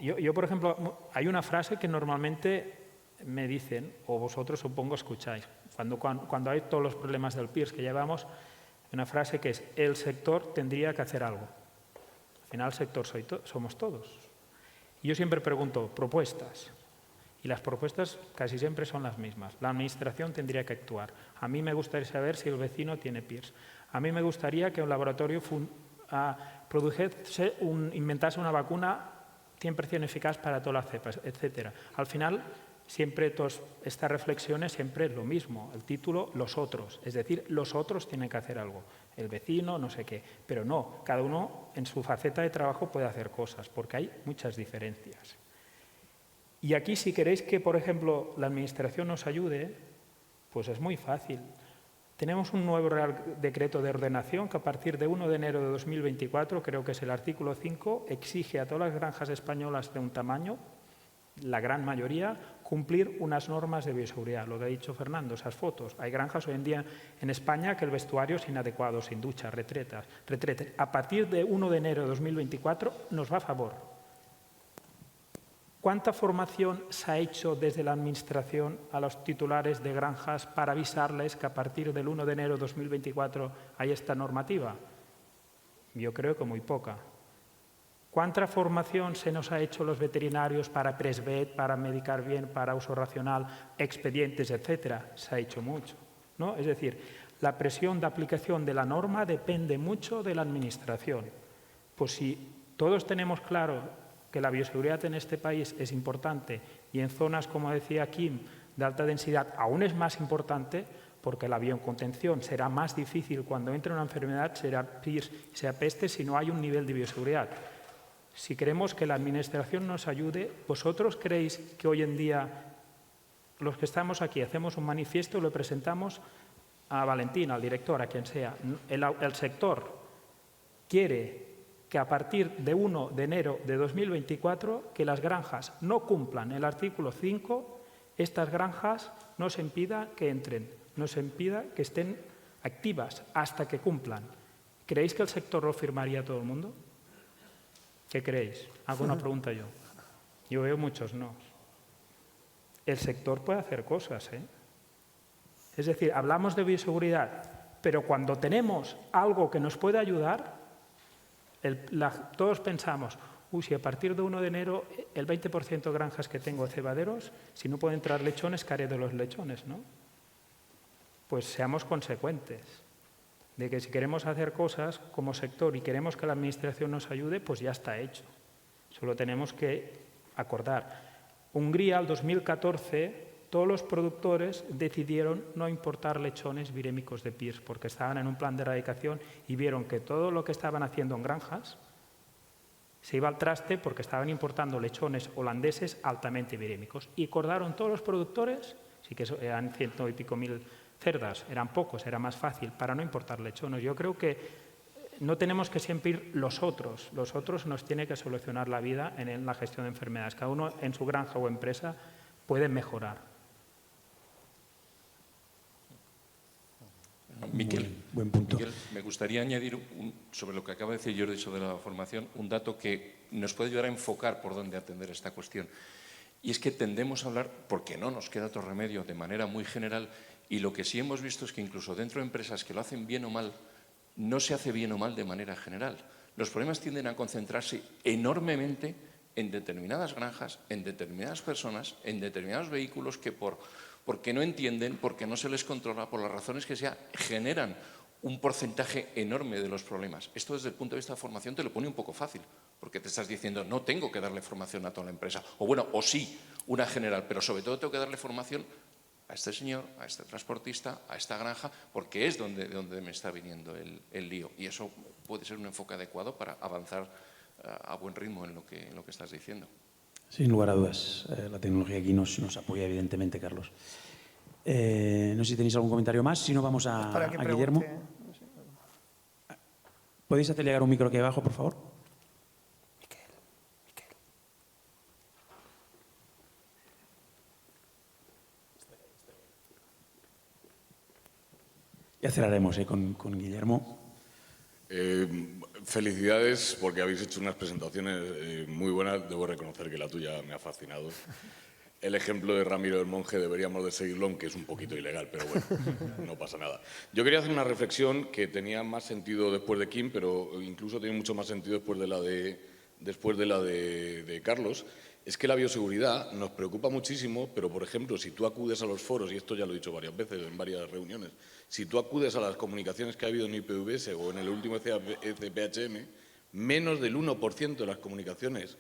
Yo, por ejemplo, hay una frase que normalmente me dicen, o vosotros supongo escucháis, cuando hay todos los problemas del PIRS que llevamos, una frase que es: el sector tendría que hacer algo. Al final el sector somos todos. Y yo siempre pregunto, propuestas. Y las propuestas casi siempre son las mismas. La administración tendría que actuar. A mí me gustaría saber si el vecino tiene PIRS. A mí me gustaría que un laboratorio inventase una vacuna 100% eficaz para todas las cepas, etc. Al final, siempre todas estas reflexiones siempre es lo mismo. El título, los otros. Es decir, los otros tienen que hacer algo. El vecino, no sé qué. Pero no, cada uno en su faceta de trabajo puede hacer cosas, porque hay muchas diferencias. Y aquí, si queréis que, por ejemplo, la Administración nos ayude, pues es muy fácil. Tenemos un nuevo Real Decreto de Ordenación que a partir de 1 de enero de 2024, creo que es el artículo 5, exige a todas las granjas españolas de un tamaño, la gran mayoría, cumplir unas normas de bioseguridad. Lo que ha dicho Fernando, esas fotos. Hay granjas hoy en día en España que el vestuario es inadecuado, sin duchas, retretes. A partir de 1 de enero de 2024 nos va a favor. ¿Cuánta formación se ha hecho desde la Administración a los titulares de granjas para avisarles que a partir del 1 de enero de 2024 hay esta normativa? Yo creo que muy poca. ¿Cuánta formación se nos ha hecho los veterinarios para presvet, para medicar bien, para uso racional, expedientes, etcétera? Se ha hecho mucho, ¿no? Es decir, la presión de aplicación de la norma depende mucho de la administración. Pues si todos tenemos claro que la bioseguridad en este país es importante y en zonas, como decía Kim, de alta densidad aún es más importante, porque la biocontención será más difícil cuando entre una enfermedad, sea PIRS, sea peste, si no hay un nivel de bioseguridad. Si queremos que la Administración nos ayude, ¿vosotros creéis que hoy en día, los que estamos aquí, hacemos un manifiesto y lo presentamos a Valentín, al director, a quien sea? El sector quiere que a partir de 1 de enero de 2024, que las granjas no cumplan el artículo 5, estas granjas no se impida que entren, no se impida que estén activas hasta que cumplan. ¿Creéis que el sector lo firmaría todo el mundo? ¿Qué creéis? Hago una pregunta yo. Yo veo muchos no. El sector puede hacer cosas, ¿eh? Es decir, hablamos de bioseguridad, pero cuando tenemos algo que nos puede ayudar, todos pensamos, si a partir de 1 de enero el 20% de granjas que tengo de cebaderos, si no pueden entrar lechones, ¿qué haré de los lechones, no? Pues seamos consecuentes de que si queremos hacer cosas como sector y queremos que la Administración nos ayude, pues ya está hecho. Solo tenemos que acordar. Hungría, el 2014, todos los productores decidieron no importar lechones virémicos de PIRS porque estaban en un plan de erradicación y vieron que todo lo que estaban haciendo en granjas se iba al traste porque estaban importando lechones holandeses altamente virémicos. Y acordaron todos los productores, sí que eran 100 y pico mil cerdas, eran pocos, era más fácil, para no importar lechones. Yo creo que no tenemos que siempre ir los otros nos tienen que solucionar la vida en la gestión de enfermedades. Cada uno en su granja o empresa puede mejorar. Miquel, buen punto. Miquel, me gustaría añadir sobre lo que acaba de decir Jordi sobre la formación, un dato que nos puede ayudar a enfocar por dónde atender esta cuestión. Y es que tendemos a hablar, porque no nos queda otro remedio, de manera muy general, y lo que sí hemos visto es que incluso dentro de empresas que lo hacen bien o mal, no se hace bien o mal de manera general. Los problemas tienden a concentrarse enormemente en determinadas granjas, en determinadas personas, en determinados vehículos que porque no entienden, porque no se les controla, por las razones que sea, generan un porcentaje enorme de los problemas. Esto desde el punto de vista de formación te lo pone un poco fácil, porque te estás diciendo no tengo que darle formación a toda la empresa, o bueno, o sí, una general, pero sobre todo tengo que darle formación a este señor, a este transportista, a esta granja, porque es donde me está viniendo el lío. Y eso puede ser un enfoque adecuado para avanzar a buen ritmo en lo que estás diciendo. Sin lugar a dudas, la tecnología aquí nos apoya, evidentemente, Carlos. No sé si tenéis algún comentario más, si no vamos a Guillermo. ¿Podéis hacer llegar un micro aquí abajo, por favor? Miquel. Ya cerraremos con Guillermo. Felicidades porque habéis hecho unas presentaciones muy buenas. Debo reconocer que la tuya me ha fascinado. El ejemplo de Ramiro del Monje deberíamos de seguirlo, aunque es un poquito ilegal, pero bueno, no pasa nada. Yo quería hacer una reflexión que tenía más sentido después de Kim, pero incluso tiene mucho más sentido después de la de Carlos. Es que la bioseguridad nos preocupa muchísimo, pero, por ejemplo, si tú acudes a los foros, y esto ya lo he dicho varias veces en varias reuniones, si tú acudes a las comunicaciones que ha habido en IPVS o en el último CPHM, menos del 1% de las comunicaciones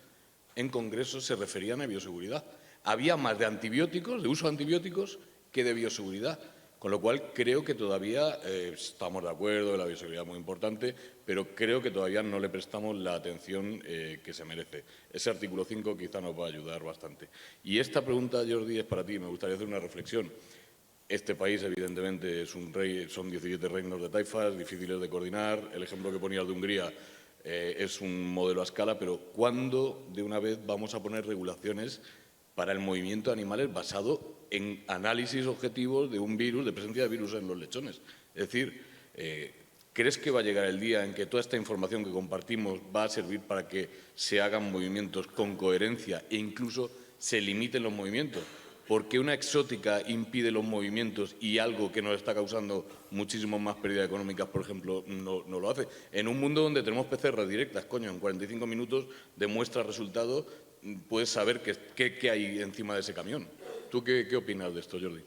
en congresos se referían a bioseguridad. Había más de antibióticos, de uso de antibióticos, que de bioseguridad. Con lo cual, creo que todavía estamos de acuerdo, la bioseguridad es muy importante, pero creo que todavía no le prestamos la atención que se merece. Ese artículo 5 quizá nos va a ayudar bastante. Y esta pregunta, Jordi, es para ti. Me gustaría hacer una reflexión. Este país, evidentemente, es un rey, son 17 reinos de taifas, difíciles de coordinar. El ejemplo que ponías de Hungría es un modelo a escala, pero ¿cuándo de una vez vamos a poner regulaciones para el movimiento de animales basado en análisis objetivos de un virus, de presencia de virus en los lechones? Es decir, ¿crees que va a llegar el día en que toda esta información que compartimos va a servir para que se hagan movimientos con coherencia e incluso se limiten los movimientos? ¿Por qué una exótica impide los movimientos y algo que nos está causando muchísimo más pérdidas económicas, por ejemplo, no lo hace? En un mundo donde tenemos PCR directas, coño, en 45 minutos demuestra resultado, puedes saber qué hay encima de ese camión. ¿Tú qué opinas de esto, Jordi?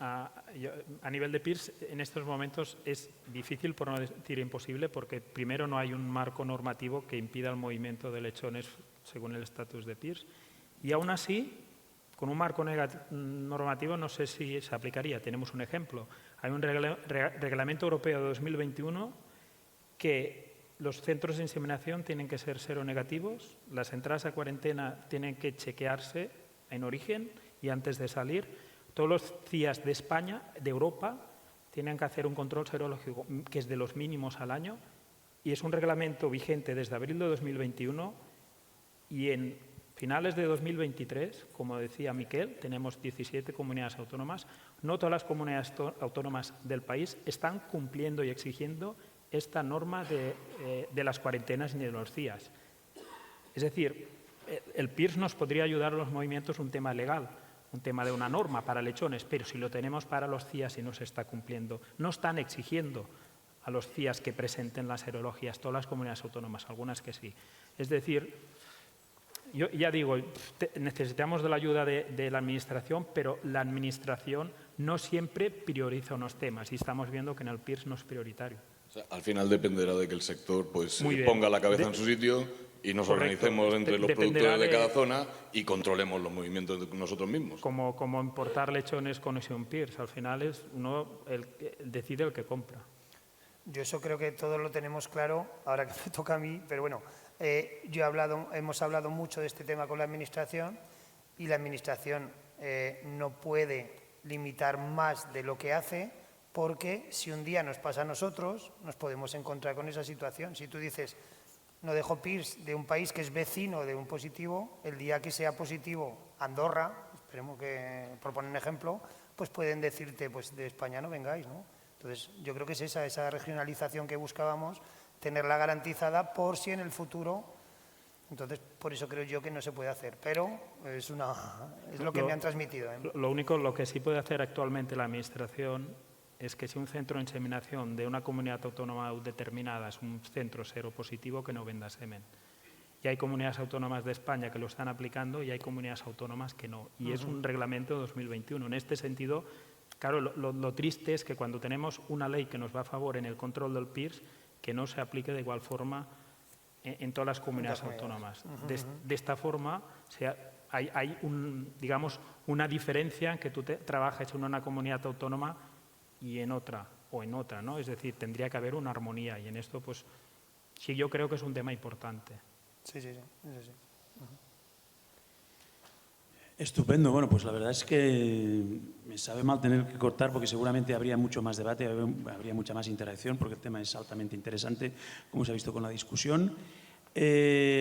A nivel de PIRS, en estos momentos es difícil, por no decir imposible, porque primero no hay un marco normativo que impida el movimiento de lechones según el estatus de PIRS. Y aún así, con un marco normativo no sé si se aplicaría. Tenemos un ejemplo. Hay un reglamento europeo de 2021 que los centros de inseminación tienen que ser seronegativos, las entradas a cuarentena tienen que chequearse en origen y antes de salir. Todos los CIAs de España, de Europa, tienen que hacer un control serológico que es de los mínimos al año y es un reglamento vigente desde abril de 2021 y en finales de 2023, como decía Miquel, tenemos 17 comunidades autónomas. No todas las comunidades autónomas del país están cumpliendo y exigiendo esta norma de las cuarentenas ni de los CIAs. Es decir, el PIRS nos podría ayudar a los movimientos un tema legal, un tema de una norma para lechones, pero si lo tenemos para los CIAs y no se está cumpliendo, no están exigiendo a los CIAs que presenten las serologías, todas las comunidades autónomas, algunas que sí. Es decir, yo ya digo, necesitamos de la ayuda de la Administración, pero la Administración no siempre prioriza unos temas y estamos viendo que en el PIRS no es prioritario. O sea, al final dependerá de que el sector pues, Muy bien. ponga la cabeza en su sitio y nos Correcto. organicemos entre los Dependerá productores de cada zona y controlemos los movimientos de nosotros mismos. Como importar lechones con conexión PIRS, al final es decide el que compra. Yo eso creo que todos lo tenemos claro, ahora que me toca a mí, pero bueno, hemos hablado mucho de este tema con la Administración y la Administración no puede limitar más de lo que hace porque si un día nos pasa a nosotros, nos podemos encontrar con esa situación. Si tú dices, no dejo PIRS de un país que es vecino de un positivo, el día que sea positivo Andorra, esperemos que, por poner un ejemplo, pues pueden decirte, pues de España no vengáis, ¿no? Entonces, yo creo que es esa regionalización que buscábamos, tenerla garantizada por si en el futuro. Entonces, por eso creo yo que no se puede hacer, pero es lo que me han transmitido. Lo que sí puede hacer actualmente la Administración es que si un centro de inseminación de una comunidad autónoma determinada es un centro seropositivo, que no venda semen. Y hay comunidades autónomas de España que lo están aplicando y hay comunidades autónomas que no. Y es un reglamento de 2021. En este sentido, claro, lo triste es que cuando tenemos una ley que nos va a favor en el control del PIRS, que no se aplique de igual forma en todas las comunidades autónomas. De esta forma hay digamos, una diferencia en que tú trabajes en una comunidad autónoma y en otra, ¿no? Es decir, tendría que haber una armonía y en esto, pues, sí, yo creo que es un tema importante. Sí. Estupendo. Bueno, pues la verdad es que me sabe mal tener que cortar porque seguramente habría mucho más debate, habría mucha más interacción porque el tema es altamente interesante, como se ha visto con la discusión.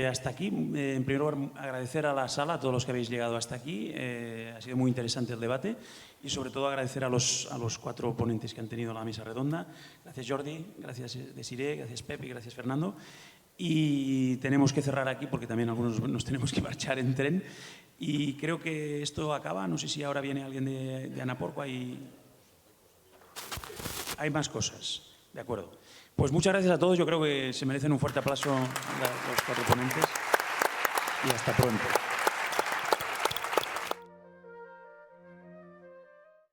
Hasta aquí, en primer lugar, agradecer a la sala, a todos los que habéis llegado hasta aquí. Ha sido muy interesante el debate y sobre todo agradecer a los 4 ponentes que han tenido la mesa redonda. Gracias Jordi, gracias Desiré, gracias Pepe y gracias Fernando. Y tenemos que cerrar aquí porque también algunos nos tenemos que marchar en tren. Y creo que esto acaba. No sé si ahora viene alguien de Anaporco. Hay más cosas. De acuerdo. Pues muchas gracias a todos. Yo creo que se merecen un fuerte aplauso a los 4 ponentes. Y hasta pronto.